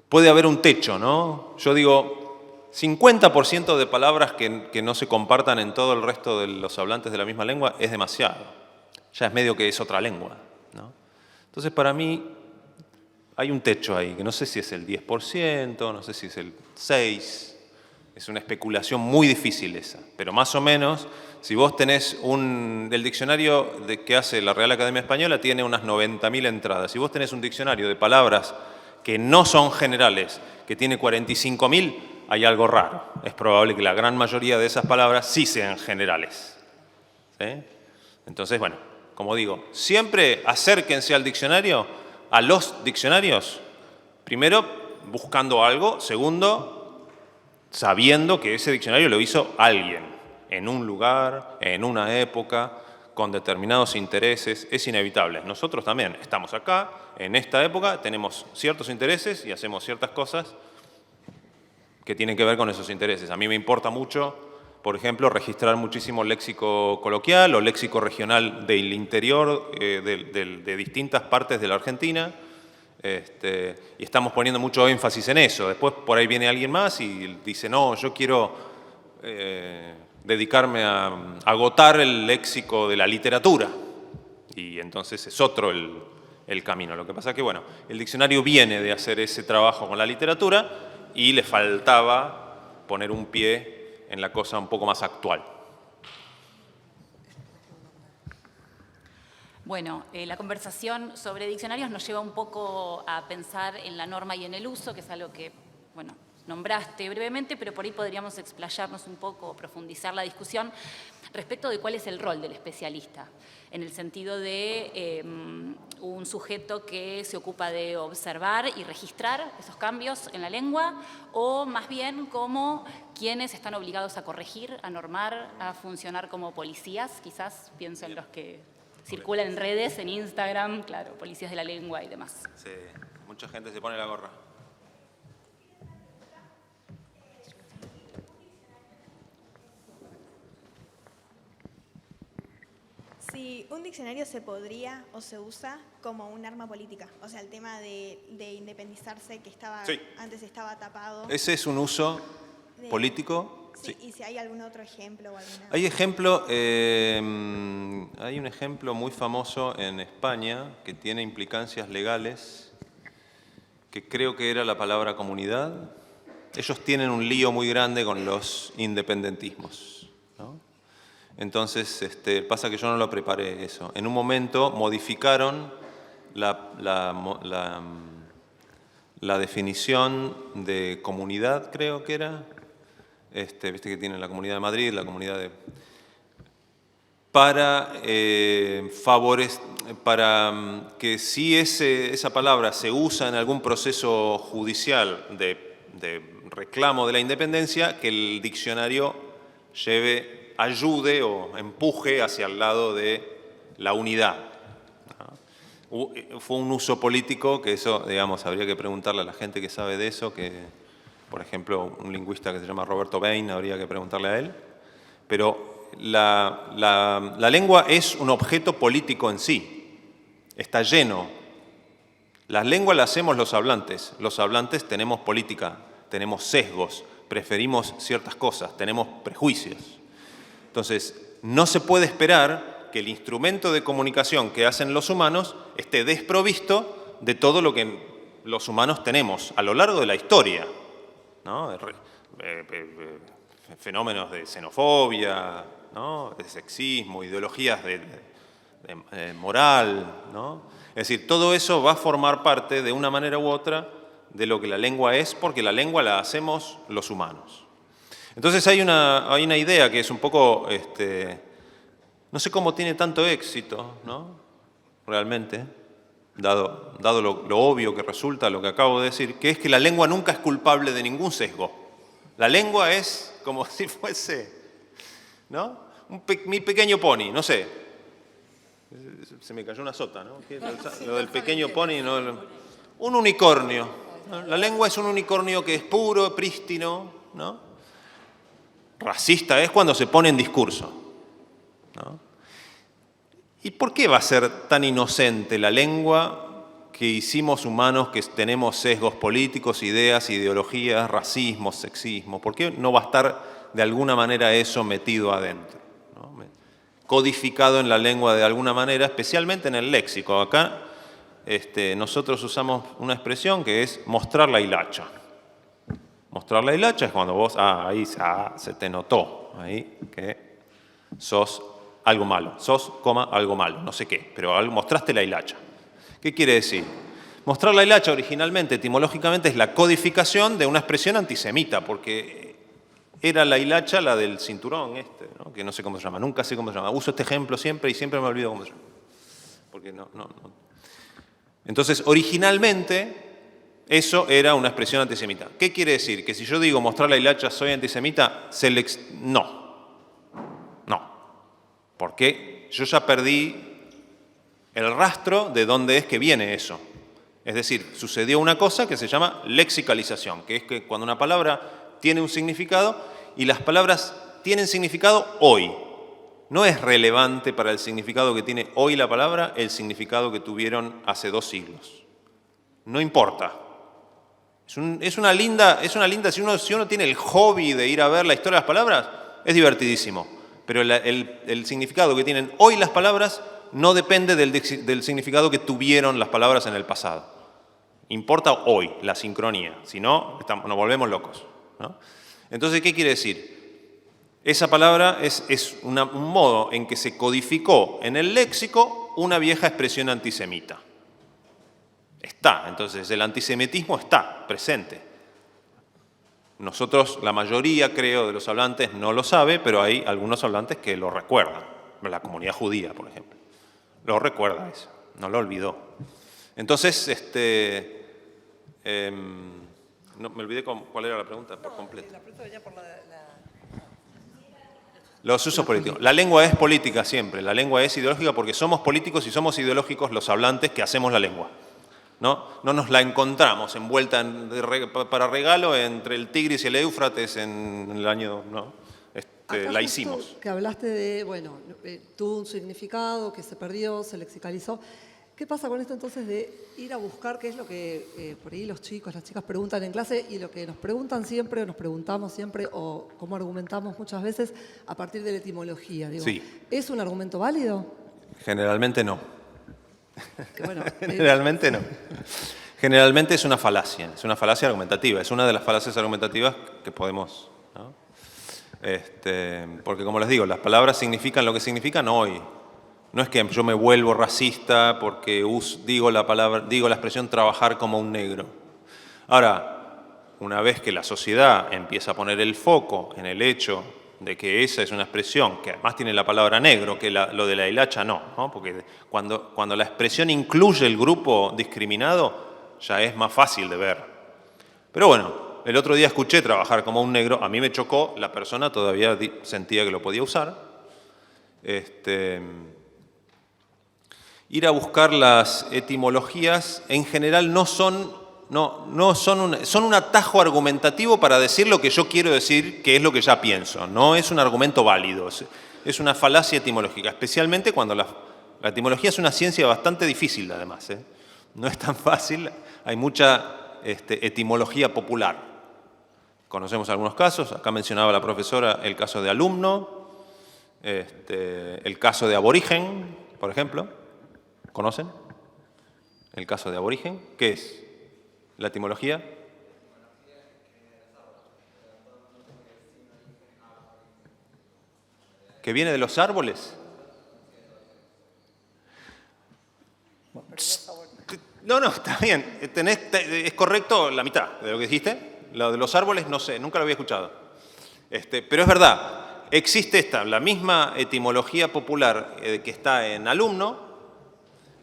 C: Puede haber un techo, ¿no? Yo digo, 50% de palabras que no se compartan en todo el resto de los hablantes de la misma lengua es demasiado. Ya es medio que es otra lengua, ¿no? Entonces, para mí, hay un techo ahí, que no sé si es el 10%, no sé si es el 6%. Es una especulación muy difícil esa, pero más o menos, si vos tenés el diccionario que hace la Real Academia Española tiene unas 90.000 entradas. Si vos tenés un diccionario de palabras que no son generales, que tiene 45.000, hay algo raro. Es probable que la gran mayoría de esas palabras sí sean generales. ¿Sí? Entonces, bueno, como digo, siempre acérquense al diccionario, a los diccionarios, primero buscando algo, segundo, sabiendo que ese diccionario lo hizo alguien, en un lugar, en una época, con determinados intereses, es inevitable. Nosotros también estamos acá, en esta época, tenemos ciertos intereses y hacemos ciertas cosas que tienen que ver con esos intereses. A mí me importa mucho, por ejemplo, registrar muchísimo léxico coloquial o léxico regional del interior de distintas partes de la Argentina. Y estamos poniendo mucho énfasis en eso. Después por ahí viene alguien más y dice, no, yo quiero dedicarme a agotar el léxico de la literatura. Y entonces es otro el camino. Lo que pasa es que, bueno, el diccionario viene de hacer ese trabajo con la literatura y le faltaba poner un pie en la cosa un poco más actual.
B: Bueno, la conversación sobre diccionarios nos lleva un poco a pensar en la norma y en el uso, que es algo que, bueno, nombraste brevemente, pero por ahí podríamos explayarnos un poco, profundizar la discusión respecto de cuál es el rol del especialista, en el sentido de un sujeto que se ocupa de observar y registrar esos cambios en la lengua, o más bien como quienes están obligados a corregir, a normar, a funcionar como policías, quizás pienso en los que circulan en redes, en Instagram, claro, policías de la lengua y demás.
C: Sí, mucha gente se pone la gorra.
F: Si un diccionario se podría o se usa como un arma política, o sea, el tema de independizarse que antes estaba tapado.
C: ¿Ese es un uso político?
F: Sí, y si hay algún otro ejemplo o alguna...
C: Hay un ejemplo muy famoso en España que tiene implicancias legales, que creo que era la palabra comunidad. Ellos tienen un lío muy grande con los independentismos, ¿no? Entonces, pasa que yo no lo preparé eso. En un momento modificaron la definición de comunidad, creo que era. Viste que tienen la Comunidad de Madrid, la Comunidad de... Para que si esa palabra se usa en algún proceso judicial de reclamo de la independencia, que el diccionario lleve ayude o empuje hacia el lado de la unidad. Fue un uso político que eso, digamos, habría que preguntarle a la gente que sabe de eso, que, por ejemplo, un lingüista que se llama Roberto Bain, habría que preguntarle a él. Pero la lengua es un objeto político en sí, está lleno. Las lenguas las hacemos los hablantes tenemos política, tenemos sesgos, preferimos ciertas cosas, tenemos prejuicios. Entonces, no se puede esperar que el instrumento de comunicación que hacen los humanos esté desprovisto de todo lo que los humanos tenemos a lo largo de la historia, ¿no? Fenómenos de xenofobia, ¿no? De sexismo, ideologías de moral, ¿no? Es decir, todo eso va a formar parte de una manera u otra de lo que la lengua es, porque la lengua la hacemos los humanos. Entonces hay una idea que es un poco, no sé cómo tiene tanto éxito, ¿no? Realmente, dado lo obvio que resulta lo que acabo de decir, que es que la lengua nunca es culpable de ningún sesgo. La lengua es como si fuese, ¿no? Mi pequeño pony, no sé. Se me cayó una sota, ¿no? Lo del pequeño pony, ¿no? Un unicornio, ¿no? La lengua es un unicornio que es puro, prístino, ¿no? Racista es cuando se pone en discurso, ¿no? ¿Y por qué va a ser tan inocente la lengua que hicimos humanos que tenemos sesgos políticos, ideas, ideologías, racismo, sexismo? ¿Por qué no va a estar de alguna manera eso metido adentro, ¿no? Codificado en la lengua de alguna manera, especialmente en el léxico? Acá nosotros usamos una expresión que es mostrar la hilacha. Mostrar la hilacha es cuando vos, ahí se te notó, ahí que sos algo malo, algo malo, no sé qué, pero mostraste la hilacha. ¿Qué quiere decir? Mostrar la hilacha originalmente, etimológicamente, es la codificación de una expresión antisemita, porque era la hilacha la del cinturón ¿no? Que no sé cómo se llama, nunca sé cómo se llama. Uso este ejemplo siempre y siempre me olvido cómo se llama. Porque no. Entonces, originalmente, eso era una expresión antisemita. ¿Qué quiere decir? Que si yo digo mostrar la hilacha soy antisemita, no. Porque yo ya perdí el rastro de dónde es que viene eso. Es decir, sucedió una cosa que se llama lexicalización, que es que cuando una palabra tiene un significado y las palabras tienen significado hoy. No es relevante para el significado que tiene hoy la palabra el significado que tuvieron hace 2 siglos. No importa. Es una linda, si uno tiene el hobby de ir a ver la historia de las palabras, es divertidísimo. Pero el significado que tienen hoy las palabras no depende del significado que tuvieron las palabras en el pasado. Importa hoy la sincronía, si no, nos volvemos locos, ¿no? Entonces, ¿qué quiere decir? Esa palabra es un modo en que se codificó en el léxico una vieja expresión antisemita. Está, entonces el antisemitismo está presente. Nosotros, la mayoría, creo, de los hablantes no lo sabe, pero hay algunos hablantes que lo recuerdan. La comunidad judía, por ejemplo. Lo recuerda eso, no lo olvidó. Entonces, no, me olvidé cuál era la pregunta por completo.
A: La pregunta venía por
C: los usos políticos. La lengua es política siempre, la lengua es ideológica porque somos políticos y somos ideológicos los hablantes que hacemos la lengua. No nos la encontramos envuelta para regalo entre el Tigris y el Éufrates en el año, ¿no? La hicimos.
A: Que hablaste de, tuvo un significado que se perdió, se lexicalizó. ¿Qué pasa con esto entonces de ir a buscar qué es lo que por ahí los chicos, las chicas preguntan en clase y lo que nos preguntan siempre, o nos preguntamos siempre, o cómo argumentamos muchas veces a partir de la etimología? Digo,
C: sí.
A: ¿Es un argumento válido?
C: Generalmente no. Generalmente no. Generalmente es una falacia argumentativa, es una de las falacias argumentativas que podemos, ¿no? Porque como les digo, las palabras significan lo que significan hoy. No es que yo me vuelvo racista porque digo la expresión trabajar como un negro. Ahora, una vez que la sociedad empieza a poner el foco en el hecho de que esa es una expresión que además tiene la palabra negro, que lo de la hilacha no, porque cuando la expresión incluye el grupo discriminado, ya es más fácil de ver. Pero bueno, el otro día escuché trabajar como un negro, a mí me chocó, la persona todavía sentía que lo podía usar. Ir a buscar las etimologías en general son un atajo argumentativo para decir lo que yo quiero decir, que es lo que ya pienso. No es un argumento válido, es una falacia etimológica, especialmente cuando la etimología es una ciencia bastante difícil, además. No es tan fácil, hay mucha etimología popular. Conocemos algunos casos, acá mencionaba la profesora el caso de alumno, el caso de aborigen, por ejemplo. ¿Conocen el caso de aborigen? ¿Qué es la etimología? ¿Que viene de los árboles? No, está bien. Es correcto la mitad de lo que dijiste. Lo de los árboles, no sé, nunca lo había escuchado. Pero es verdad, existe la misma etimología popular que está en alumno,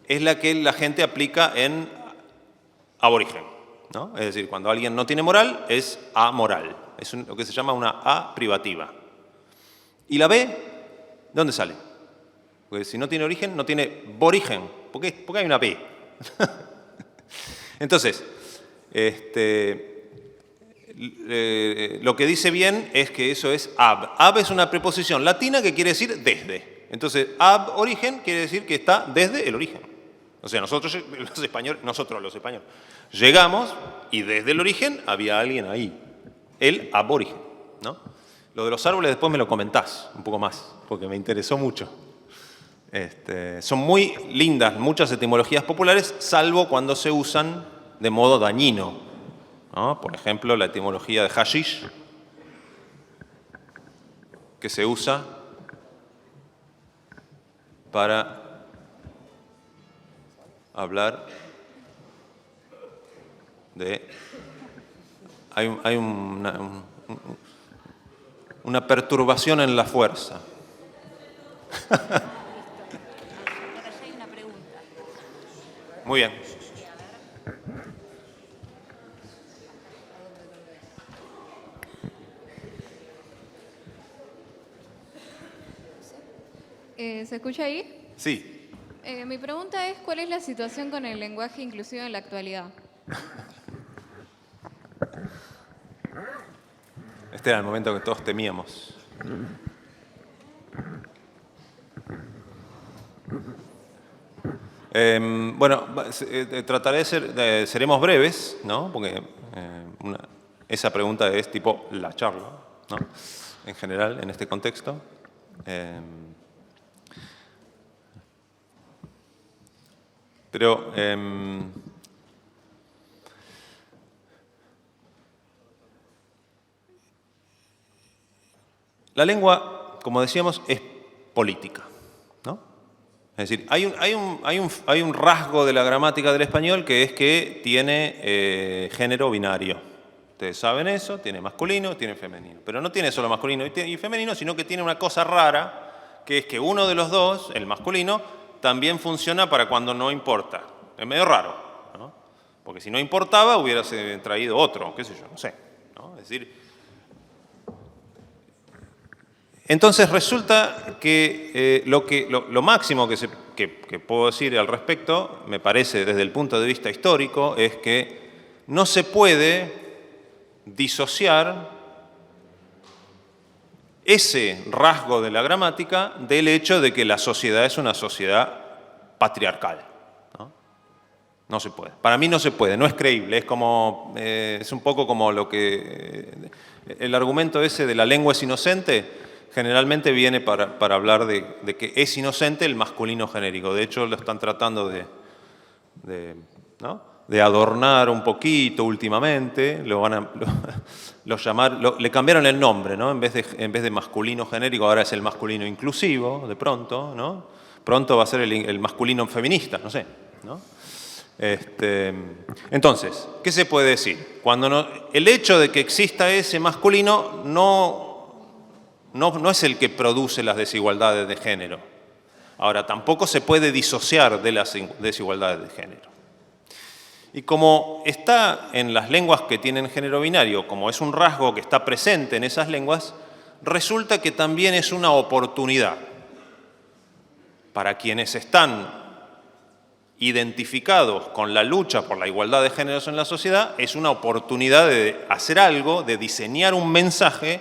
C: es la que la gente aplica en aborigen, ¿no? Es decir, cuando alguien no tiene moral, es amoral. Es lo que se llama una A privativa. ¿Y la B? ¿Dónde sale? Porque si no tiene origen, no tiene borigen. ¿Por qué hay una B? Entonces, lo que dice bien es que eso es ab. Ab es una preposición latina que quiere decir desde. Entonces, ab origen quiere decir que está desde el origen. O sea, nosotros los españoles, llegamos y desde el origen había alguien ahí, el aborigen, ¿no? Lo de los árboles después me lo comentás un poco más, porque me interesó mucho. Son muy lindas muchas etimologías populares, salvo cuando se usan de modo dañino, ¿no? Por ejemplo, la etimología de hashish, que se usa para hablar de... Hay una perturbación en la fuerza. Muy bien.
G: ¿Se escucha ahí?
C: Sí.
G: Mi pregunta es, ¿cuál es la situación con el lenguaje inclusivo en la actualidad?
C: Este era el momento que todos temíamos. Bueno, trataré seremos breves, ¿no? Porque esa pregunta es tipo la charla, ¿no? En general, en este contexto. Pero la lengua, como decíamos, es política, ¿no? Es decir, hay un rasgo de la gramática del español que es que tiene género binario. Ustedes saben eso, tiene masculino, tiene femenino. Pero no tiene solo masculino y femenino, sino que tiene una cosa rara, que es que uno de los dos, el masculino, también funciona para cuando no importa. Es medio raro, ¿no? Porque si no importaba, hubiérase traído otro, qué sé yo, no sé, ¿no? Es decir, entonces resulta que lo máximo que puedo decir al respecto, me parece desde el punto de vista histórico, es que no se puede disociar ese rasgo de la gramática del hecho de que la sociedad es una sociedad patriarcal. No se puede. Para mí no se puede, no es creíble. Es un poco como lo que... El argumento ese de la lengua es inocente generalmente viene para hablar de que es inocente el masculino genérico. De hecho, lo están tratando de adornar un poquito últimamente. Le cambiaron el nombre, ¿no? En vez de masculino genérico, ahora es el masculino inclusivo, de pronto, ¿no? Pronto va a ser el masculino feminista, no sé, ¿no? Entonces, ¿qué se puede decir? El hecho de que exista ese masculino no es el que produce las desigualdades de género. Ahora, tampoco se puede disociar de las desigualdades de género. Y como está en las lenguas que tienen género binario, como es un rasgo que está presente en esas lenguas, resulta que también es una oportunidad para quienes están identificados con la lucha por la igualdad de géneros en la sociedad, es una oportunidad de hacer algo, de diseñar un mensaje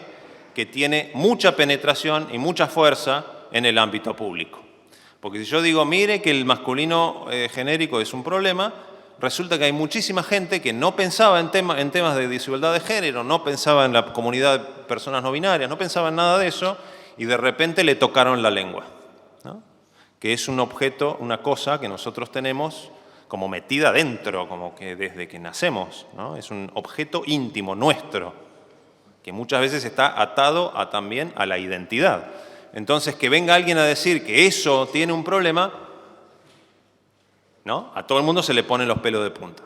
C: que tiene mucha penetración y mucha fuerza en el ámbito público. Porque si yo digo, mire que el masculino genérico es un problema, resulta que hay muchísima gente que no pensaba en temas de desigualdad de género, no pensaba en la comunidad de personas no binarias, no pensaba en nada de eso, y de repente le tocaron la lengua, ¿no? Que es un objeto, una cosa que nosotros tenemos como metida dentro, como que desde que nacemos, ¿no? Es un objeto íntimo nuestro, que muchas veces está atado también a la identidad. Entonces, que venga alguien a decir que eso tiene un problema, ¿no? A todo el mundo se le ponen los pelos de punta.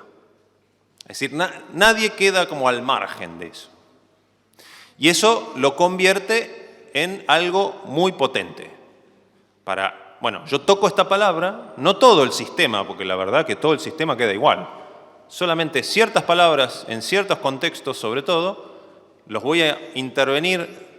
C: Es decir, nadie queda como al margen de eso. Y eso lo convierte en algo muy potente. Bueno, yo toco esta palabra, no todo el sistema, porque la verdad que todo el sistema queda igual. Solamente ciertas palabras, en ciertos contextos sobre todo, los voy a intervenir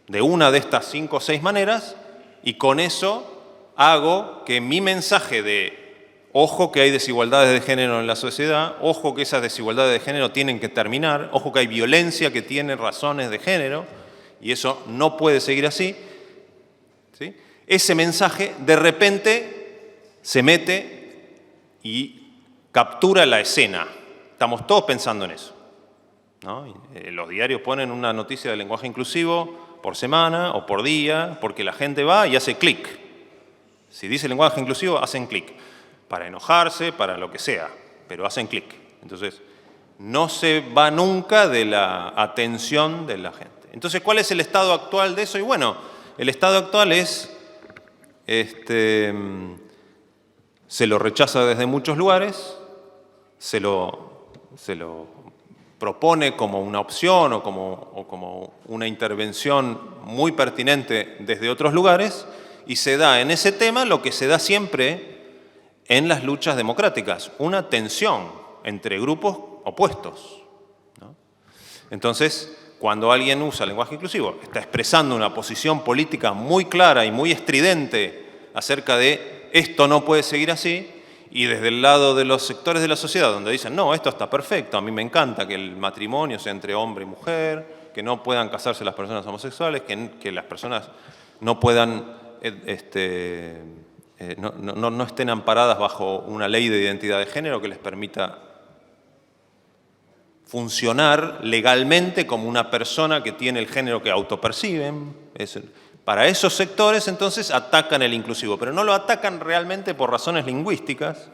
C: de una de estas 5 o 6 maneras, y con eso hago que mi mensaje de ojo que hay desigualdades de género en la sociedad, ojo que esas desigualdades de género tienen que terminar, ojo que hay violencia que tiene razones de género, y eso no puede seguir así, ¿sí? Ese mensaje de repente se mete y captura la escena. Estamos todos pensando en eso, ¿no? Los diarios ponen una noticia de lenguaje inclusivo por semana o por día, porque la gente va y hace clic. Si dice lenguaje inclusivo, hacen clic. Para enojarse, para lo que sea, pero hacen clic. Entonces, no se va nunca de la atención de la gente. Entonces, ¿cuál es el estado actual de eso? Y bueno, el estado actual es, se lo rechaza desde muchos lugares, se lo propone como una opción o como una intervención muy pertinente desde otros lugares, y se da en ese tema lo que se da siempre en las luchas democráticas, una tensión entre grupos opuestos, ¿no? Entonces, cuando alguien usa lenguaje inclusivo, está expresando una posición política muy clara y muy estridente acerca de esto no puede seguir así, y desde el lado de los sectores de la sociedad donde dicen, no, esto está perfecto, a mí me encanta que el matrimonio sea entre hombre y mujer, que no puedan casarse las personas homosexuales, que las personas no puedan no estén amparadas bajo una ley de identidad de género que les permita funcionar legalmente como una persona que tiene el género que autoperciben. Para esos sectores, entonces, atacan el inclusivo, pero no lo atacan realmente por razones lingüísticas,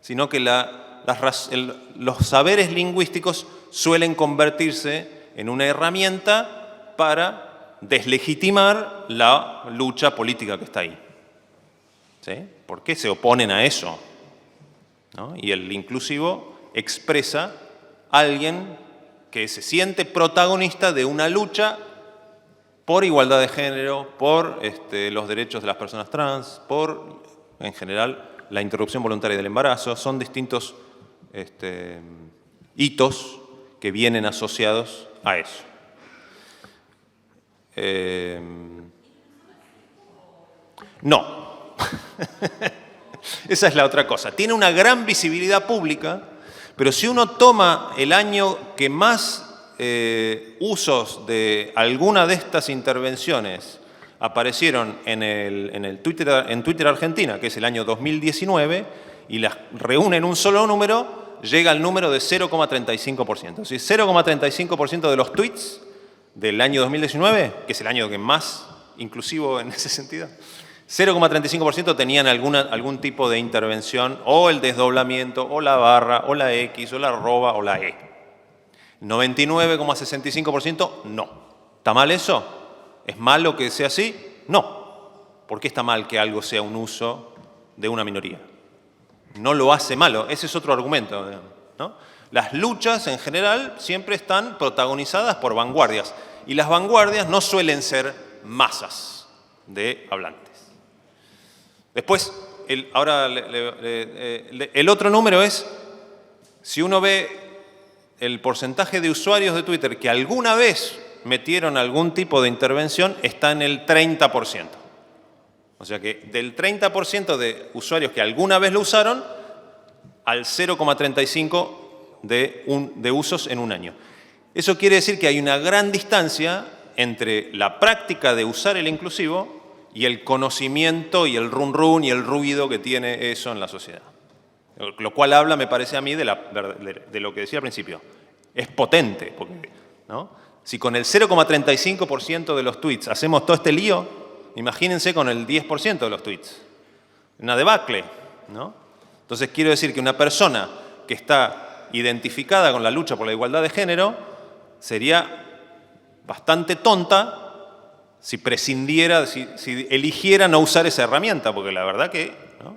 C: sino que los saberes lingüísticos suelen convertirse en una herramienta para deslegitimar la lucha política que está ahí. ¿Sí? ¿Por qué se oponen a eso? ¿No? Y el inclusivo expresa a alguien que se siente protagonista de una lucha por igualdad de género, por los derechos de las personas trans, por, en general, la interrupción voluntaria del embarazo. Son distintos hitos que vienen asociados a eso. No. Esa es la otra cosa. Tiene una gran visibilidad pública, pero si uno toma el año que más usos de alguna de estas intervenciones aparecieron en Twitter Argentina, que es el año 2019, y las reúne en un solo número, llega al número de 0,35%. Si 0,35% de los tweets del año 2019, que es el año que más inclusivo en ese sentido, 0,35% tenían algún tipo de intervención, o el desdoblamiento, o la barra, o la X, o la arroba, o la E. 99,65% no. ¿Está mal eso? ¿Es malo que sea así? No. ¿Por qué está mal que algo sea un uso de una minoría? No lo hace malo. Ese es otro argumento, ¿no? Las luchas en general siempre están protagonizadas por vanguardias, y las vanguardias no suelen ser masas de hablantes. Después, el otro número es Si uno ve el porcentaje de usuarios de Twitter que alguna vez metieron algún tipo de intervención, está en el 30%. O sea que del 30% de usuarios que alguna vez lo usaron, al 0,35% de usos en un año. Eso quiere decir que hay una gran distancia entre la práctica de usar el inclusivo y el conocimiento y el run run y el ruido que tiene eso en la sociedad. Lo cual habla, me parece a mí, de lo que decía al principio. Es potente, porque, ¿no? Si con el 0,35% de los tweets hacemos todo este lío, imagínense con el 10% de los tweets. Una debacle, ¿no? Entonces quiero decir que una persona que está identificada con la lucha por la igualdad de género sería bastante tonta si prescindiera, si eligiera no usar esa herramienta, porque la verdad que, ¿no?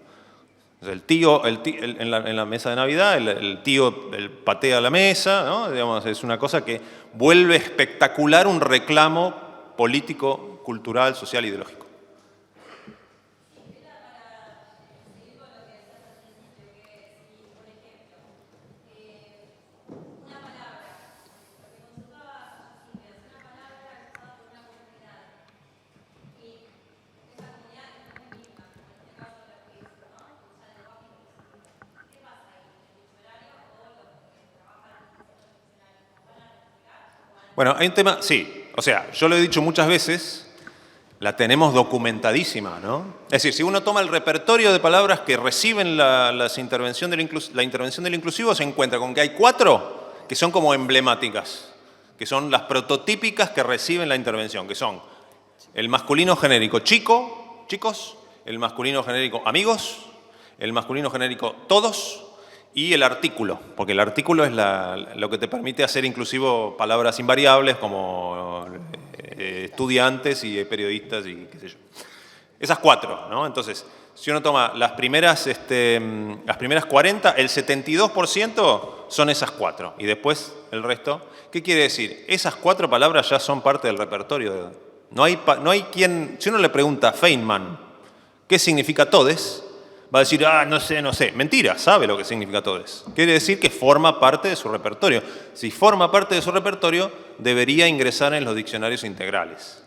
C: El tío en la mesa de Navidad, el tío patea la mesa, ¿no? Digamos, es una cosa que vuelve espectacular un reclamo político, cultural, social, ideológico. Bueno, hay un tema, sí, o sea, yo lo he dicho muchas veces, la tenemos documentadísima, ¿no? Es decir, si uno toma el repertorio de palabras que reciben la intervención del inclusivo, se encuentra con que hay 4 que son como emblemáticas, que son las prototípicas que reciben la intervención, que son el masculino genérico chicos, el masculino genérico amigos, el masculino genérico todos, y el artículo, porque el artículo es lo que te permite hacer inclusivo palabras invariables como estudiantes y periodistas y qué sé yo. Esas 4, ¿no? Entonces, si uno toma las primeras 40, el 72% son esas 4. Y después el resto. ¿Qué quiere decir? Esas 4 palabras ya son parte del repertorio. No hay quien... Si uno le pregunta a Feynman qué significa todes, va a decir, no sé. Mentira, sabe lo que significa todes. Quiere decir que forma parte de su repertorio. Si forma parte de su repertorio, debería ingresar en los diccionarios integrales.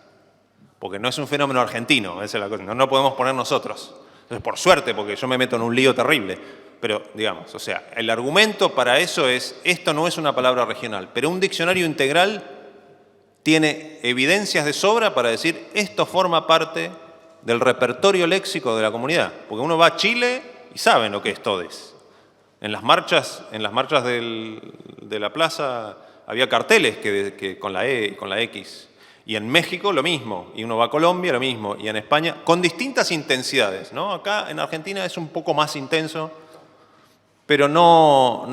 C: Porque no es un fenómeno argentino, esa es la cosa. No podemos poner nosotros. Entonces, por suerte, porque yo me meto en un lío terrible. Pero, digamos, o sea, el argumento para eso es, esto no es una palabra regional, pero un diccionario integral tiene evidencias de sobra para decir, esto forma parte del repertorio léxico de la comunidad. Porque uno va a Chile y saben lo que es todes. En las marchas de la plaza había carteles que con la E y con la X. Y en México lo mismo. Y uno va a Colombia lo mismo. Y en España con distintas intensidades, ¿no? Acá en Argentina es un poco más intenso, pero no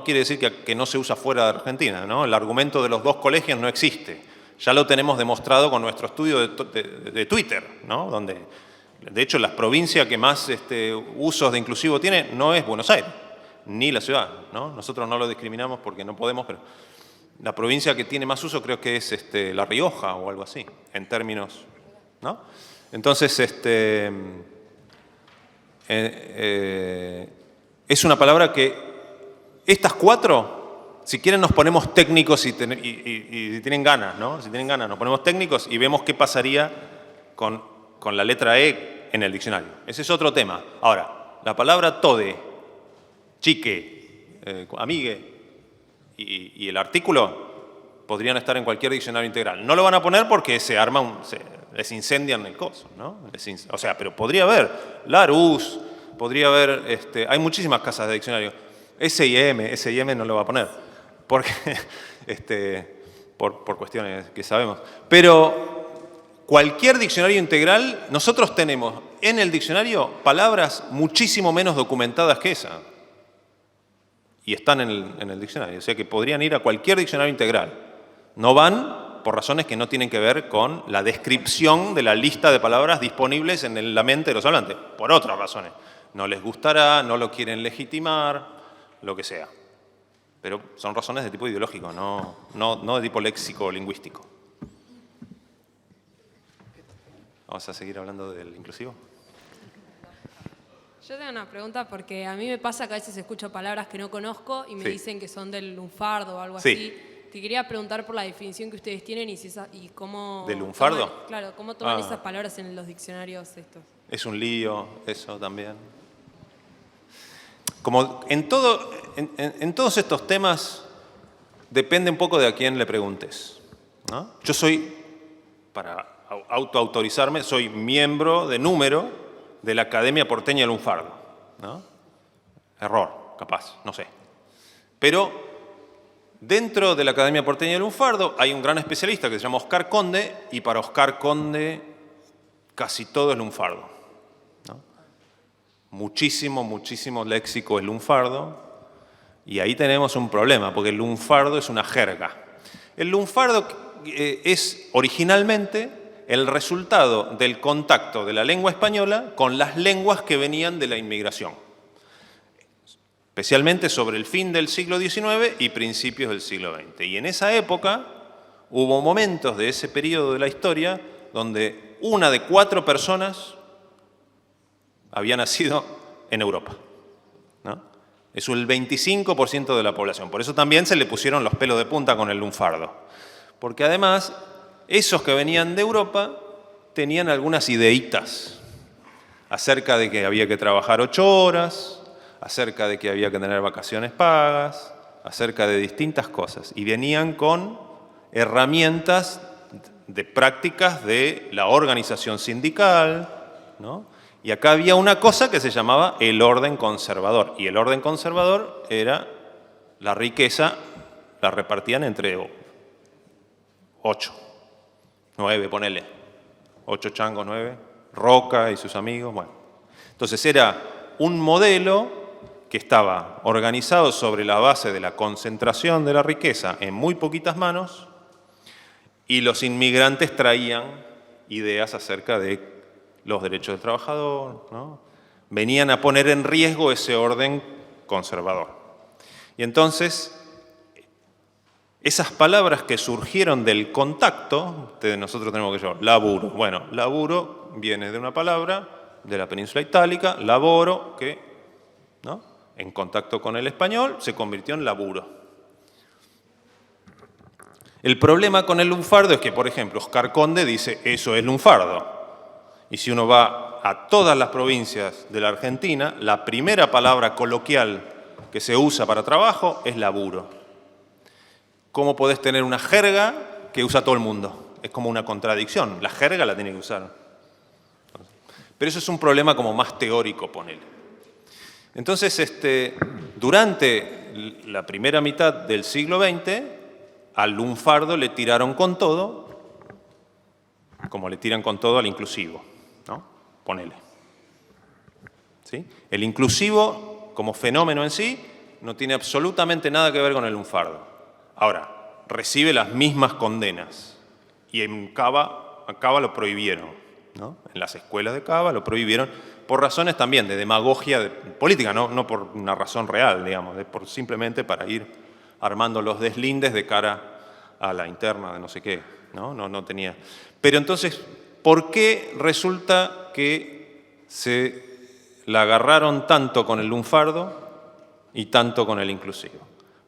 C: quiere decir que no se usa fuera de Argentina, ¿no? El argumento de los 2 colegios no existe. Ya lo tenemos demostrado con nuestro estudio de Twitter, ¿no? Donde, de hecho, la provincia que más usos de inclusivo tiene no es Buenos Aires, ni la ciudad, ¿no? Nosotros no lo discriminamos porque no podemos, pero la provincia que tiene más uso creo que es La Rioja o algo así, en términos, ¿no? Entonces, es una palabra que estas 4... Si quieren nos ponemos técnicos y tienen ganas, ¿no? Si tienen ganas, nos ponemos técnicos y vemos qué pasaría con la letra E en el diccionario. Ese es otro tema. Ahora, la palabra tode, chique, amigue y el artículo podrían estar en cualquier diccionario integral. No lo van a poner porque les incendian el coso, ¿no? O sea, pero podría haber Larousse, podría haber, hay muchísimas casas de diccionario. S&M no lo va a poner. Porque, por cuestiones que sabemos. Pero cualquier diccionario integral, nosotros tenemos en el diccionario palabras muchísimo menos documentadas que esa. Y están en el diccionario. O sea que podrían ir a cualquier diccionario integral. No van por razones que no tienen que ver con la descripción de la lista de palabras disponibles en la mente de los hablantes. Por otras razones. No les gustará, no lo quieren legitimar, lo que sea. Pero son razones de tipo ideológico, no de tipo léxico-lingüístico. ¿Vamos a seguir hablando del inclusivo?
H: Yo tengo una pregunta porque a mí me pasa que a veces escucho palabras que no conozco y me
C: Sí.
H: dicen que son del lunfardo o algo
C: Sí.
H: así. Te quería preguntar por la definición que ustedes tienen y cómo...
C: ¿Del lunfardo?
H: Claro, cómo toman
C: Ah.
H: esas palabras en los diccionarios estos.
C: Es un lío, eso también. Como en todos estos temas, depende un poco de a quién le preguntes, ¿no? Yo soy, para autoautorizarme, soy miembro de número de la Academia Porteña del Lunfardo, ¿no? Error, capaz, no sé. Pero dentro de la Academia Porteña del Lunfardo hay un gran especialista que se llama Oscar Conde, y para Oscar Conde casi todo es lunfardo. Muchísimo, muchísimo léxico es lunfardo, y ahí tenemos un problema, porque el lunfardo es una jerga. El lunfardo es originalmente el resultado del contacto de la lengua española con las lenguas que venían de la inmigración, especialmente sobre el fin del siglo XIX y principios del siglo XX. Y en esa época hubo momentos de ese periodo de la historia donde 1 de 4 personas había nacido en Europa, ¿no? Es el 25% de la población. Por eso también se le pusieron los pelos de punta con el lunfardo. Porque además, esos que venían de Europa tenían algunas ideitas acerca de que había que trabajar 8 horas, acerca de que había que tener vacaciones pagas, acerca de distintas cosas. Y venían con herramientas de prácticas de la organización sindical, ¿no? Y acá había una cosa que se llamaba el orden conservador. Y el orden conservador era la riqueza, la repartían entre 8, 9, ponele. 8 changos, 9. Roca y sus amigos, bueno. Entonces era un modelo que estaba organizado sobre la base de la concentración de la riqueza en muy poquitas manos, y los inmigrantes traían ideas acerca de los derechos del trabajador, ¿no? Venían a poner en riesgo ese orden conservador. Y entonces, esas palabras que surgieron del contacto, nosotros tenemos que llamar laburo. Bueno, laburo viene de una palabra de la península itálica, laboro, que, ¿no?, en contacto con el español se convirtió en laburo. El problema con el lunfardo es que, por ejemplo, Oscar Conde dice, eso es lunfardo. Y si uno va a todas las provincias de la Argentina, la primera palabra coloquial que se usa para trabajo es laburo. ¿Cómo podés tener una jerga que usa todo el mundo? Es como una contradicción. La jerga la tiene que usar. Pero eso es un problema como más teórico, ponele. Entonces, durante la primera mitad del siglo XX, al lunfardo le tiraron con todo, como le tiran con todo al inclusivo, ¿no? Ponele. ¿Sí? El inclusivo, como fenómeno en sí, no tiene absolutamente nada que ver con el lunfardo. Ahora, recibe las mismas condenas. Y en Cava lo prohibieron, ¿no? En las escuelas de Cava lo prohibieron por razones también de demagogia política, no por una razón real, digamos, simplemente para ir armando los deslindes de cara a la interna de no sé qué, ¿no? No tenía. Pero entonces, ¿por qué resulta que se la agarraron tanto con el lunfardo y tanto con el inclusivo?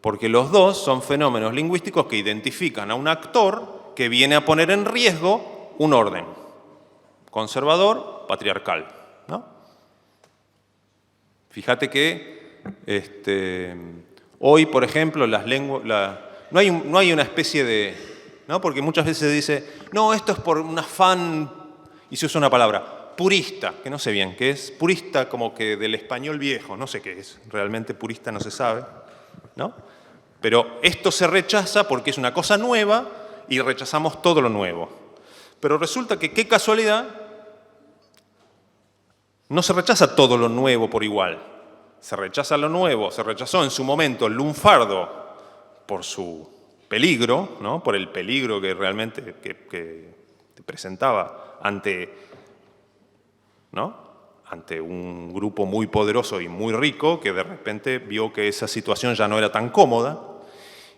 C: Porque los dos son fenómenos lingüísticos que identifican a un actor que viene a poner en riesgo un orden conservador, patriarcal, ¿no? Fíjate que hoy, por ejemplo, las lenguas, no hay una especie de, ¿no? Porque muchas veces se dice, no, esto es por un afán, y se usa una palabra, purista, que no sé bien qué es, purista como que del español viejo, no sé qué es, realmente purista no se sabe, ¿no? Pero esto se rechaza porque es una cosa nueva y rechazamos todo lo nuevo. Pero resulta que, qué casualidad, no se rechaza todo lo nuevo por igual. Se rechaza lo nuevo, se rechazó en su momento el lunfardo por su peligro, ¿no? Por el peligro que realmente que presentaba ante, ¿no?, ante un grupo muy poderoso y muy rico que de repente vio que esa situación ya no era tan cómoda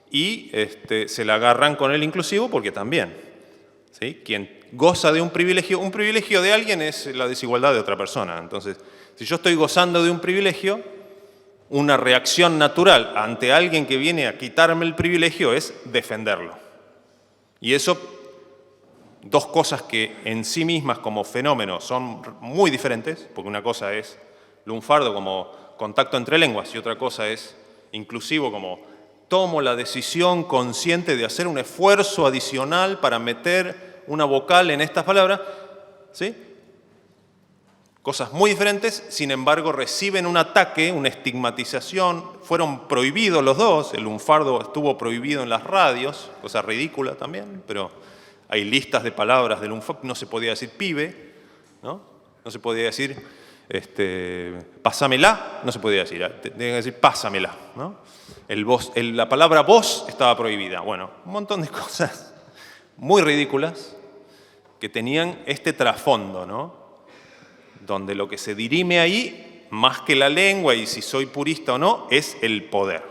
C: y se la agarran con el inclusivo porque también, ¿sí? goza de un privilegio de alguien es la desigualdad de otra persona. Entonces, si yo estoy gozando de un privilegio, una reacción natural ante alguien que viene a quitarme el privilegio es defenderlo. Y eso, dos cosas que en sí mismas como fenómeno son muy diferentes, porque una cosa es lunfardo como contacto entre lenguas y otra cosa es inclusivo como tomo la decisión consciente de hacer un esfuerzo adicional para meter una vocal en estas palabras, ¿sí? Cosas muy diferentes, sin embargo reciben un ataque, una estigmatización, fueron prohibidos los dos, el lunfardo estuvo prohibido en las radios, cosa ridícula también, pero hay listas de palabras del lunfardo, no se podía decir pibe, ¿no? No se podía decir pásamela, no se podía decir, tenía que decir pásamela, ¿no? La palabra vos estaba prohibida. Bueno, un montón de cosas muy ridículas que tenían este trasfondo, ¿no? Donde lo que se dirime ahí, más que la lengua y si soy purista o no, es el poder.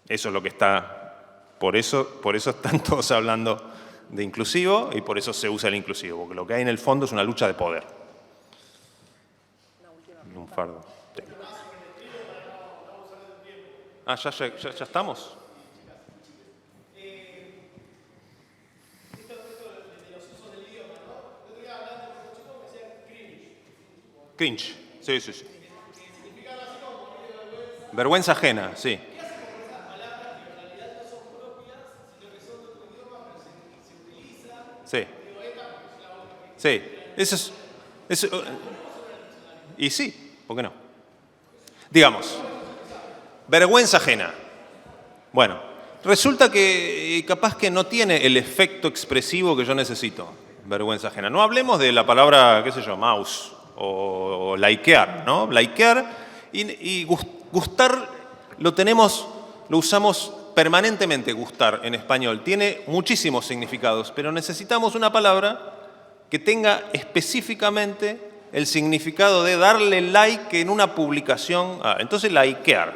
C: Eso es lo que está, por eso están todos hablando de inclusivo y por eso se usa el inclusivo, porque lo que hay en el fondo es una lucha de poder. Lunfardo. Sí. Ah, ¿ya estamos? Cringe, sí. Vergüenza ajena, sí. Sí. Sí, eso es... Y sí, ¿por qué no? Digamos, vergüenza ajena. Bueno, resulta que capaz que no tiene el efecto expresivo que yo necesito, vergüenza ajena. No hablemos de la palabra, qué sé yo, mouse o likear, ¿no? Likear y gustar lo usamos permanentemente, gustar en español. Tiene muchísimos significados, pero necesitamos una palabra que tenga específicamente el significado de darle like en una publicación. Entonces, likear,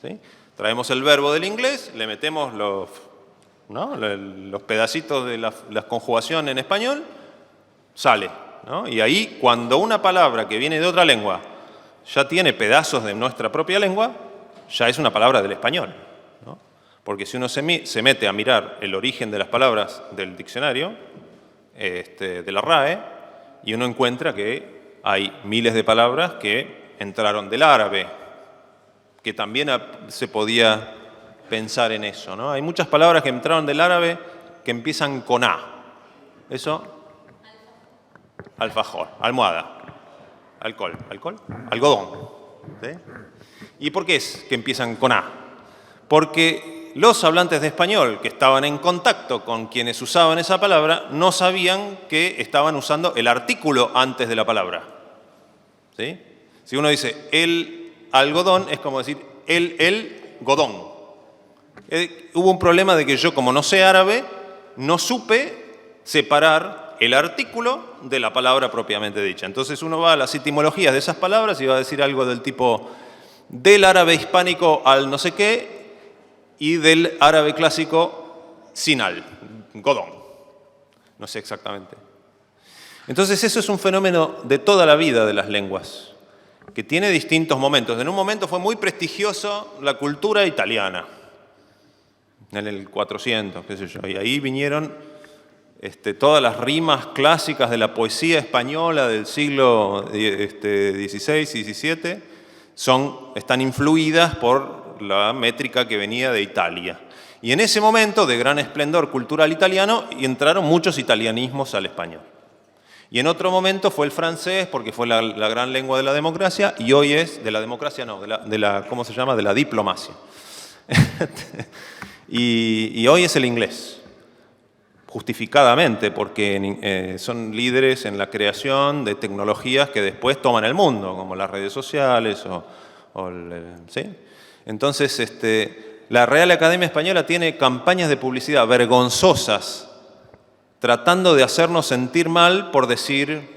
C: ¿sí? Traemos el verbo del inglés, le metemos los pedacitos de la conjugación en español, sale, ¿no? Y ahí, cuando una palabra que viene de otra lengua ya tiene pedazos de nuestra propia lengua, ya es una palabra del español, ¿no? Porque si uno se mete a mirar el origen de las palabras del diccionario, de la RAE, y uno encuentra que hay miles de palabras que entraron del árabe, que también se podía pensar en eso, ¿no? Hay muchas palabras que entraron del árabe que empiezan con A. Eso, alfajor, almohada, alcohol, algodón, ¿sí? ¿Y por qué es que empiezan con A? Porque los hablantes de español que estaban en contacto con quienes usaban esa palabra no sabían que estaban usando el artículo antes de la palabra, ¿sí? Si uno dice el algodón, es como decir el godón. Hubo un problema de que yo, como no sé árabe, no supe separar el artículo de la palabra propiamente dicha. Entonces uno va a las etimologías de esas palabras y va a decir algo del tipo del árabe hispánico al no sé qué y del árabe clásico sin al, godón. No sé exactamente. Entonces eso es un fenómeno de toda la vida de las lenguas, que tiene distintos momentos. En un momento fue muy prestigioso la cultura italiana, en el 400, qué sé yo, y ahí vinieron todas las rimas clásicas de la poesía española del siglo XVI y XVII están influidas por la métrica que venía de Italia. Y en ese momento de gran esplendor cultural italiano entraron muchos italianismos al español. Y en otro momento fue el francés, porque fue la gran lengua de la democracia, y hoy es, de la democracia no, ¿cómo se llama? De la diplomacia. y hoy es el inglés, justificadamente, porque son líderes en la creación de tecnologías que después toman el mundo, como las redes sociales ¿sí? Entonces, la Real Academia Española tiene campañas de publicidad vergonzosas, tratando de hacernos sentir mal por decir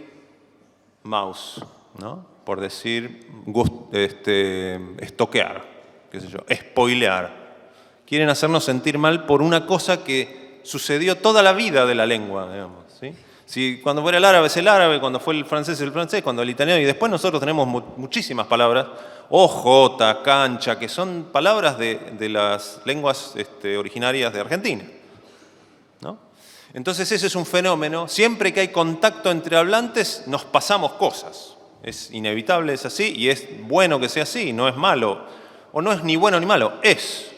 C: mouse, ¿no? Por decir estoquear, qué sé yo, spoilear. Quieren hacernos sentir mal por una cosa que sucedió toda la vida de la lengua, digamos, ¿sí? Si cuando fuera el árabe es el árabe, cuando fue el francés es el francés, cuando el italiano, y después nosotros tenemos muchísimas palabras, ojota, cancha, que son palabras de las lenguas originarias de Argentina, ¿no? Entonces ese es un fenómeno. Siempre que hay contacto entre hablantes nos pasamos cosas. Es inevitable, es así, y es bueno que sea así, no es malo. O no es ni bueno ni malo, es.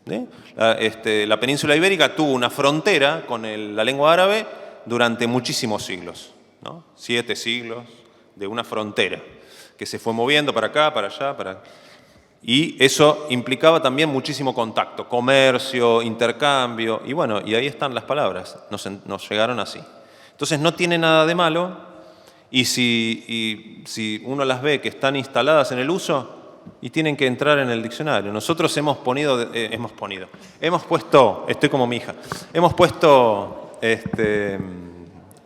C: ¿Sí? La península ibérica tuvo una frontera con la lengua árabe durante muchísimos siglos, ¿no? 7 siglos de una frontera que se fue moviendo para acá, para allá, y eso implicaba también muchísimo contacto, comercio, intercambio, y bueno, y ahí están las palabras, nos llegaron así. Entonces no tiene nada de malo, y si uno las ve que están instaladas en el uso, y tienen que entrar en el diccionario. Nosotros hemos puesto, estoy como mi hija, hemos puesto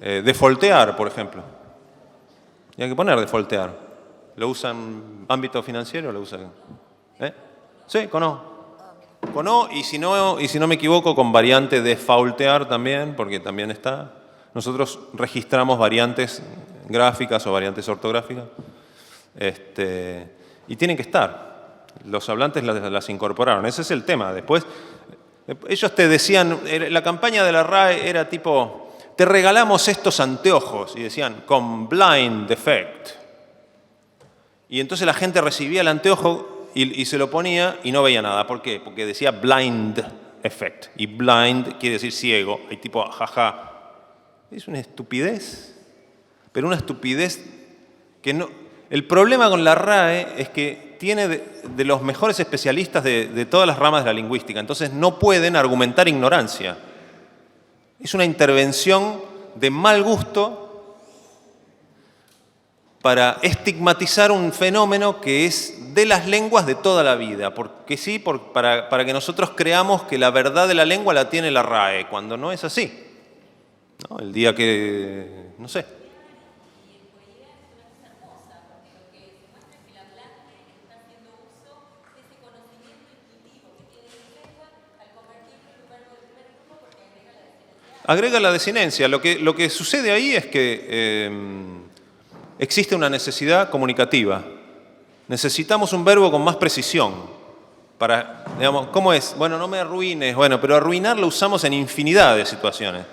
C: defoltear, por ejemplo. Y hay que poner defoltear. ¿Lo usan en ámbito financiero? ¿Lo usan? Sí, con O. Con O, y si no me equivoco, con variante defaultear también, porque también está. Nosotros registramos variantes gráficas o variantes ortográficas. Y tienen que estar. Los hablantes las incorporaron. Ese es el tema. Después, ellos te decían, la campaña de la RAE era tipo, te regalamos estos anteojos, y decían, con blind effect. Y entonces la gente recibía el anteojo y se lo ponía y no veía nada. ¿Por qué? Porque decía blind effect. Y blind quiere decir ciego. Y tipo, jaja. Es una estupidez. Pero una estupidez que no... El problema con la RAE es que tiene de los mejores especialistas de todas las ramas de la lingüística. Entonces no pueden argumentar ignorancia. Es una intervención de mal gusto para estigmatizar un fenómeno que es de las lenguas de toda la vida. Porque sí, para que nosotros creamos que la verdad de la lengua la tiene la RAE, cuando no es así, ¿no? El día que, no sé. Agrega la desinencia. Lo que sucede ahí es que existe una necesidad comunicativa. Necesitamos un verbo con más precisión. Para, digamos, ¿cómo es? Bueno, no me arruines. Bueno, pero arruinar lo usamos en infinidad de situaciones.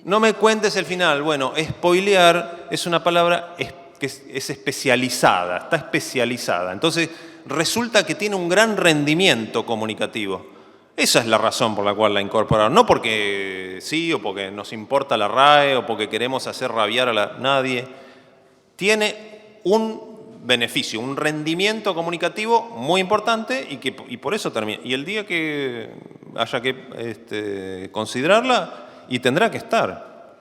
C: No me cuentes el final. Bueno, spoilear es una palabra que es especializada, está especializada. Entonces, resulta que tiene un gran rendimiento comunicativo. Esa es la razón por la cual la incorporaron. No porque sí, o porque nos importa la RAE, o porque queremos hacer rabiar a nadie. Tiene un beneficio, un rendimiento comunicativo muy importante y por eso termina. Y el día que haya que considerarla, y tendrá que estar.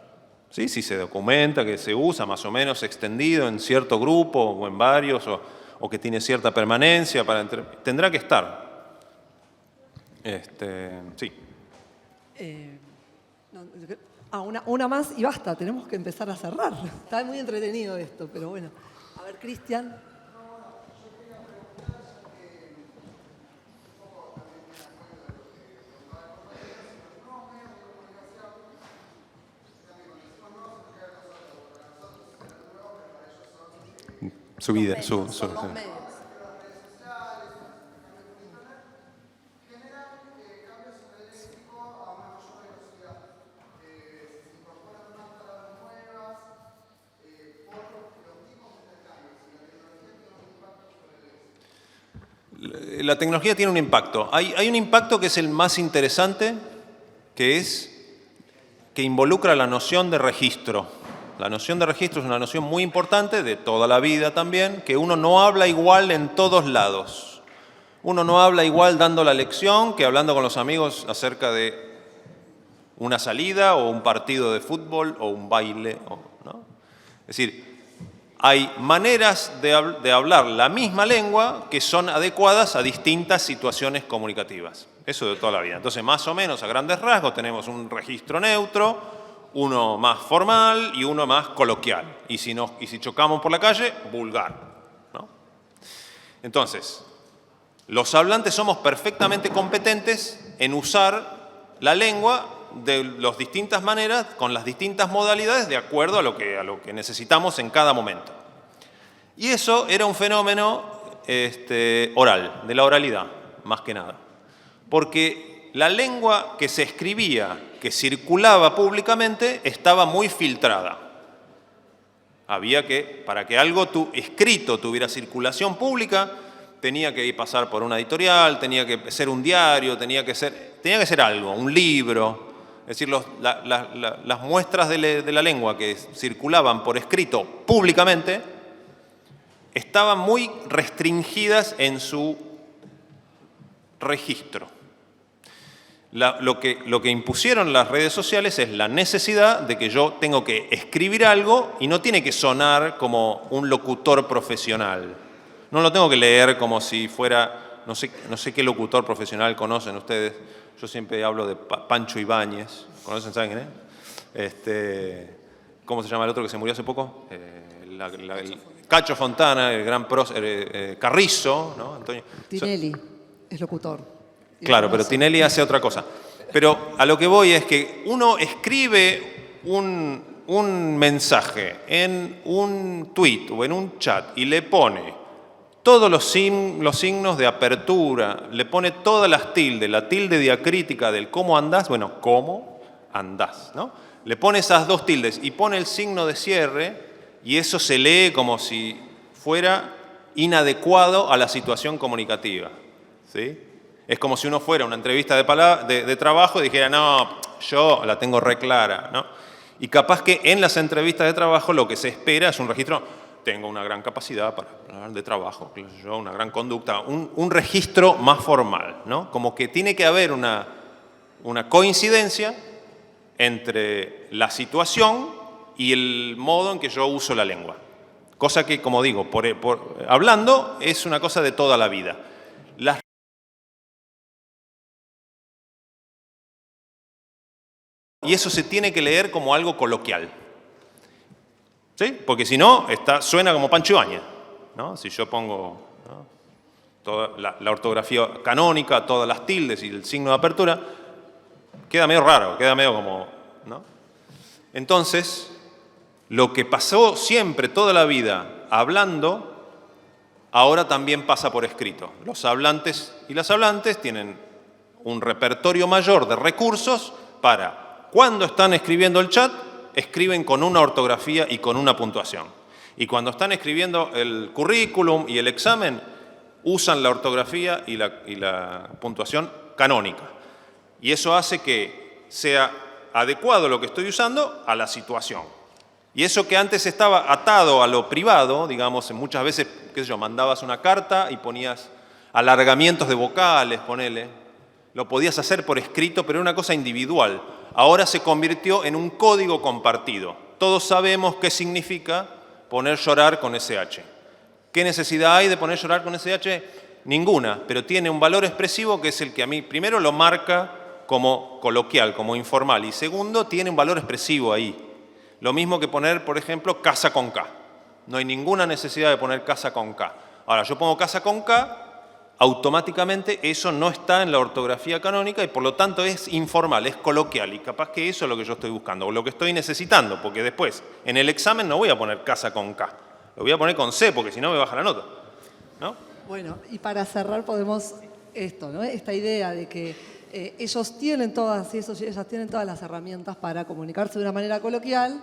C: ¿Sí? Si se documenta que se usa más o menos extendido en cierto grupo o en varios, o que tiene cierta permanencia, tendrá que estar. Sí.
A: Una más y basta, tenemos que empezar a cerrar. Está muy entretenido esto, pero bueno. A ver, Cristian.
C: Su vida,
A: son los medios.
C: La tecnología tiene un impacto. Hay un impacto que es el más interesante, que involucra la noción de registro. La noción de registro es una noción muy importante de toda la vida también, que uno no habla igual en todos lados. Uno no habla igual dando la lección que hablando con los amigos acerca de una salida o un partido de fútbol o un baile, ¿no? Es decir, hay maneras de hablar la misma lengua que son adecuadas a distintas situaciones comunicativas. Eso de toda la vida. Entonces, más o menos, a grandes rasgos, tenemos un registro neutro, uno más formal y uno más coloquial. Y si chocamos por la calle, vulgar, ¿no? Entonces, los hablantes somos perfectamente competentes en usar la lengua de las distintas maneras, con las distintas modalidades, de acuerdo a lo que necesitamos en cada momento. Y eso era un fenómeno oral, de la oralidad, más que nada. Porque la lengua que se escribía, que circulaba públicamente, estaba muy filtrada. Había que, para que algo escrito tuviera circulación pública, tenía que pasar por una editorial, tenía que ser un diario, tenía que ser algo, un libro. Es decir, las muestras de la lengua que circulaban por escrito públicamente estaban muy restringidas en su registro. Lo que impusieron las redes sociales es la necesidad de que yo tengo que escribir algo y no tiene que sonar como un locutor profesional. No lo tengo que leer como si fuera, no sé qué locutor profesional conocen ustedes. Yo siempre hablo de Pancho Ibáñez. ¿Conocen? ¿Saben quién es? ¿Cómo se llama el otro que se murió hace poco? El Cacho Fontana, el gran prócer, Carrizo, ¿no? Antonio.
A: Tinelli es locutor.
C: Claro, pero Tinelli hace otra cosa. Pero a lo que voy es que uno escribe un mensaje en un tweet o en un chat y le pone todos los signos de apertura, le pone todas las tildes, la tilde diacrítica del cómo andás, bueno, cómo andás, ¿no? Le pone esas dos tildes y pone el signo de cierre y eso se lee como si fuera inadecuado a la situación comunicativa, ¿sí? Es como si uno fuera a una entrevista de trabajo y dijera, no, yo la tengo re clara, ¿no? Y capaz que en las entrevistas de trabajo lo que se espera es un registro. Tengo una gran capacidad para hablar de trabajo, una gran conducta, un registro más formal, ¿no? Como que tiene que haber una coincidencia entre la situación y el modo en que yo uso la lengua. Cosa que, como digo, hablando es una cosa de toda la vida. Y eso se tiene que leer como algo coloquial. ¿Sí? Porque si no, suena como Pancho Ibáñez, ¿no? Si yo pongo, ¿no?, toda la ortografía canónica, todas las tildes y el signo de apertura, queda medio raro, queda medio como, ¿no? Entonces, lo que pasó siempre, toda la vida, hablando, ahora también pasa por escrito. Los hablantes y las hablantes tienen un repertorio mayor de recursos para, cuando están escribiendo el chat, escriben con una ortografía y con una puntuación. Y cuando están escribiendo el currículum y el examen, usan la ortografía y la puntuación canónica. Y eso hace que sea adecuado lo que estoy usando a la situación. Y eso que antes estaba atado a lo privado, digamos, muchas veces, qué sé yo, mandabas una carta y ponías alargamientos de vocales, ponele, lo podías hacer por escrito, pero era una cosa individual. Ahora se convirtió en un código compartido. Todos sabemos qué significa poner llorar con SH. ¿Qué necesidad hay de poner llorar con SH? Ninguna, pero tiene un valor expresivo que es el que a mí, primero, lo marca como coloquial, como informal, y segundo, tiene un valor expresivo ahí. Lo mismo que poner, por ejemplo, casa con K. No hay ninguna necesidad de poner casa con K. Ahora, yo pongo casa con K, automáticamente eso no está en la ortografía canónica y por lo tanto es informal, es coloquial y capaz que eso es lo que yo estoy buscando o lo que estoy necesitando, porque después en el examen no voy a poner casa con K, lo voy a poner con C porque si no me baja la nota, ¿no?
A: Bueno, y para cerrar podemos esto, ¿no? Esta idea de que ellos tienen todas y ellas tienen todas las herramientas para comunicarse de una manera coloquial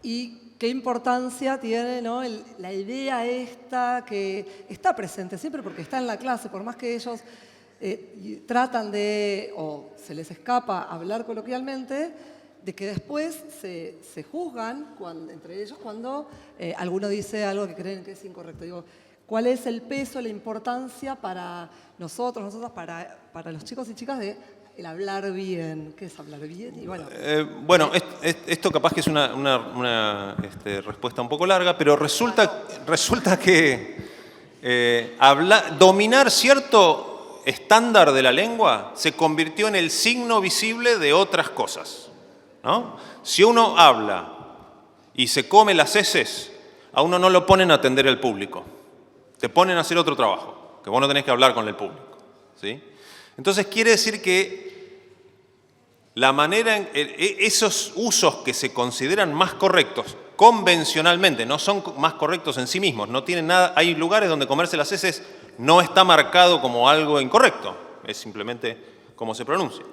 A: y qué importancia tiene, ¿no?, la idea esta que está presente siempre porque está en la clase, por más que ellos tratan de, o se les escapa hablar coloquialmente, de que después se juzgan entre ellos cuando alguno dice algo que creen que es incorrecto. Digo, ¿cuál es el peso, la importancia para nosotras, para los chicos y chicas de el hablar bien? ¿Qué es hablar bien? Y bueno,
C: esto capaz que es una respuesta un poco larga, pero resulta que dominar cierto estándar de la lengua se convirtió en el signo visible de otras cosas, ¿no? Si uno habla y se come las heces, a uno no lo ponen a atender al público, te ponen a hacer otro trabajo, que vos no tenés que hablar con el público, ¿sí? Entonces quiere decir que la manera esos usos que se consideran más correctos convencionalmente, no son más correctos en sí mismos, no tienen nada, hay lugares donde comerse las heces no está marcado como algo incorrecto, es simplemente como se pronuncia.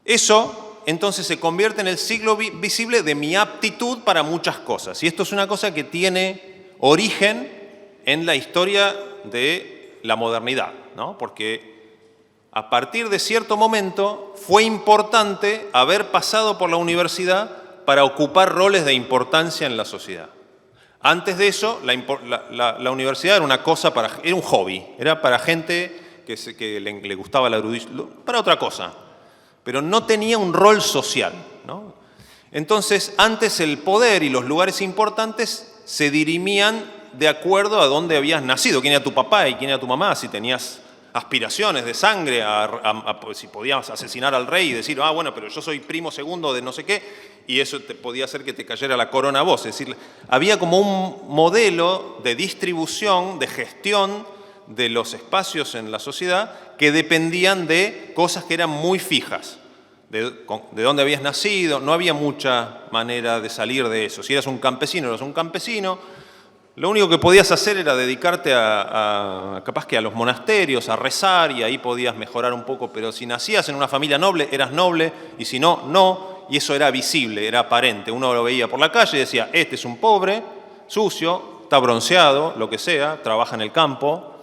C: Eso entonces se convierte en el signo visible de mi aptitud para muchas cosas. Y esto es una cosa que tiene origen en la historia de la modernidad, ¿no? Porque a partir de cierto momento fue importante haber pasado por la universidad para ocupar roles de importancia en la sociedad. Antes de eso, la universidad era una cosa era un hobby, era para gente que le gustaba la erudición, para otra cosa, pero no tenía un rol social, ¿no? Entonces, antes el poder y los lugares importantes se dirimían de acuerdo a dónde habías nacido, quién era tu papá y quién era tu mamá, si tenías aspiraciones de sangre, si podías asesinar al rey y decir, bueno, pero yo soy primo segundo de no sé qué, y eso podía hacer que te cayera la corona a vos. Es decir, había como un modelo de distribución, de gestión de los espacios en la sociedad que dependían de cosas que eran muy fijas, de dónde habías nacido, no había mucha manera de salir de eso. Si eras un campesino, eras un campesino. Lo único que podías hacer era dedicarte capaz que a los monasterios, a rezar, y ahí podías mejorar un poco, pero si nacías en una familia noble, eras noble, y si no, no, y eso era visible, era aparente. Uno lo veía por la calle y decía, este es un pobre, sucio, está bronceado, lo que sea, trabaja en el campo.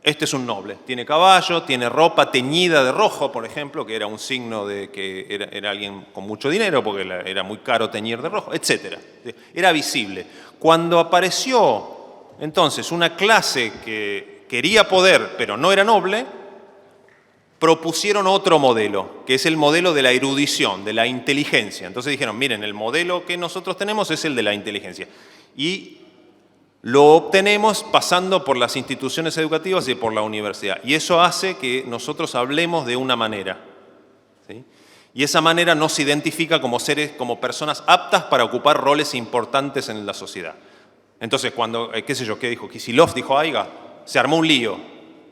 C: Este es un noble, tiene caballo, tiene ropa teñida de rojo, por ejemplo, que era un signo de que era alguien con mucho dinero, porque era muy caro teñir de rojo, etc. Era visible. Cuando apareció entonces una clase que quería poder, pero no era noble, propusieron otro modelo, que es el modelo de la erudición, de la inteligencia. Entonces dijeron, miren, el modelo que nosotros tenemos es el de la inteligencia. Y lo obtenemos pasando por las instituciones educativas y por la universidad. Y eso hace que nosotros hablemos de una manera, ¿sí? Y esa manera nos identifica como seres, como personas aptas para ocupar roles importantes en la sociedad. Entonces, cuando, qué sé yo, ¿qué dijo? Kicillof dijo, aiga, se armó un lío.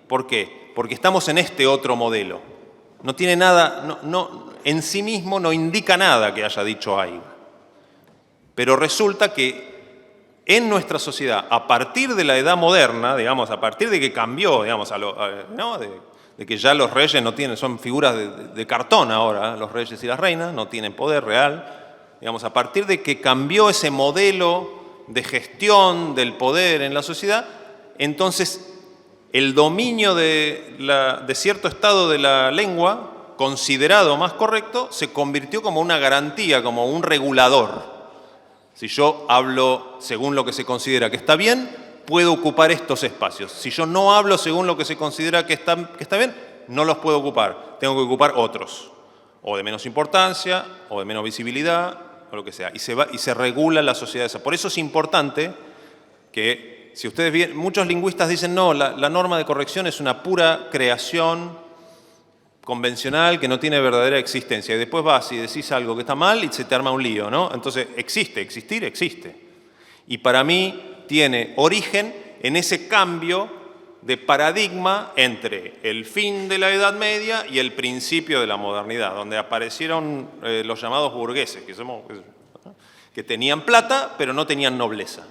C: ¿Por qué? Porque estamos en este otro modelo. No tiene nada, en sí mismo no indica nada que haya dicho aiga. Pero resulta que en nuestra sociedad, a partir de la edad moderna, digamos, a partir de que cambió, digamos, ¿no? de que ya los reyes no tienen, son figuras de cartón ahora, los reyes y las reinas, no tienen poder real, digamos, a partir de que cambió ese modelo de gestión del poder en la sociedad, entonces el dominio de cierto estado de la lengua, considerado más correcto, se convirtió como una garantía, como un regulador. Si yo hablo según lo que se considera que está bien, puedo ocupar estos espacios. Si yo no hablo según lo que se considera que está bien, no los puedo ocupar. Tengo que ocupar otros, o de menos importancia, o de menos visibilidad, o lo que sea. Y se regula la sociedad esa. Por eso es importante que, si ustedes ven, muchos lingüistas dicen, no, la norma de corrección es una pura creación convencional que no tiene verdadera existencia. Y después vas y decís algo que está mal y se te arma un lío, ¿no? Entonces, existir existe. Y para mí tiene origen en ese cambio de paradigma entre el fin de la Edad Media y el principio de la modernidad, donde aparecieron los llamados burgueses, que tenían plata pero no tenían nobleza.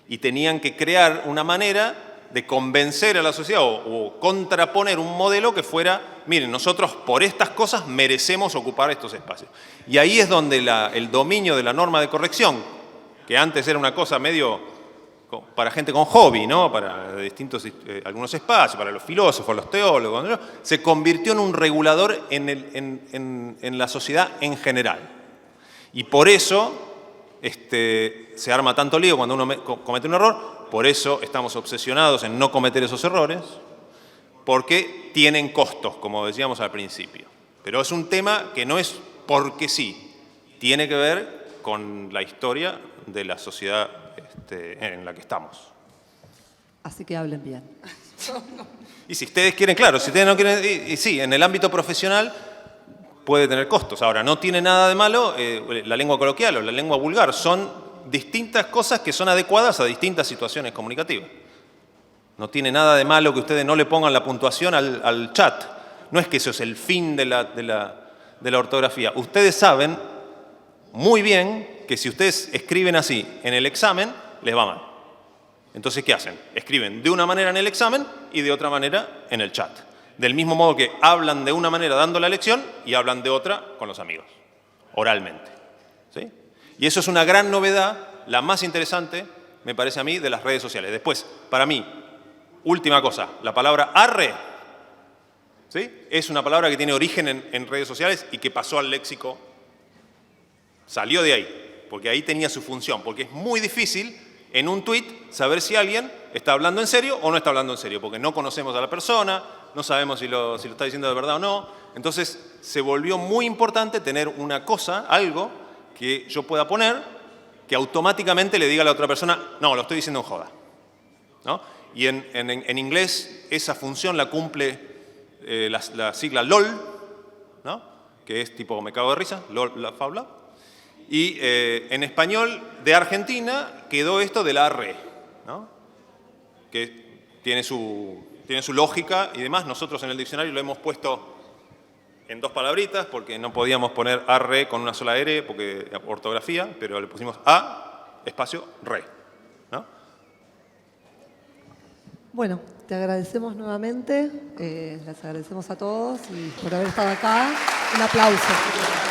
C: Y tenían que crear una manera de convencer a la sociedad o contraponer un modelo que fuera, miren, nosotros por estas cosas merecemos ocupar estos espacios. Y ahí es donde el dominio de la norma de corrección, que antes era una cosa medio para gente con hobby, ¿no? Para algunos espacios, para los filósofos, los teólogos, ¿no? Se convirtió en un regulador en la sociedad en general. Y por eso se arma tanto lío cuando uno comete un error. Por eso estamos obsesionados en no cometer esos errores, porque tienen costos, como decíamos al principio. Pero es un tema que no es porque sí, tiene que ver con la historia de la sociedad en la que estamos.
A: Así que hablen bien.
C: Y si ustedes quieren, claro, si ustedes no quieren, y sí, en el ámbito profesional puede tener costos. Ahora, no tiene nada de malo la lengua coloquial o la lengua vulgar, son distintas cosas que son adecuadas a distintas situaciones comunicativas. No tiene nada de malo que ustedes no le pongan la puntuación al chat, No es que eso es el fin de la ortografía. Ustedes saben muy bien que si ustedes escriben así en el examen, les va mal. Entonces, ¿qué hacen? Escriben de una manera en el examen y de otra manera en el chat. Del mismo modo que hablan de una manera dando la lección y hablan de otra con los amigos, oralmente. ¿Sí? Y eso es una gran novedad, la más interesante, me parece a mí, de las redes sociales. Después, para mí, última cosa, la palabra arre, ¿sí? Es una palabra que tiene origen en redes sociales y que pasó al léxico, salió de ahí, porque ahí tenía su función, porque es muy difícil en un tuit saber si alguien está hablando en serio o no está hablando en serio, porque no conocemos a la persona, no sabemos si lo está diciendo de verdad o no. Entonces se volvió muy importante tener una cosa, algo que yo pueda poner que automáticamente le diga a la otra persona, no, lo estoy diciendo en joda, ¿no? Y en inglés esa función la cumple la sigla LOL, ¿no? Que es tipo me cago de risa, LOL, la fabla. Y en español de Argentina quedó esto de la arre, ¿no? Que tiene su lógica y demás. Nosotros en el diccionario lo hemos puesto en dos palabritas porque no podíamos poner arre con una sola R porque ortografía, pero le pusimos a espacio re, ¿no?
A: Bueno, te agradecemos nuevamente, les agradecemos a todos y por haber estado acá. Un aplauso.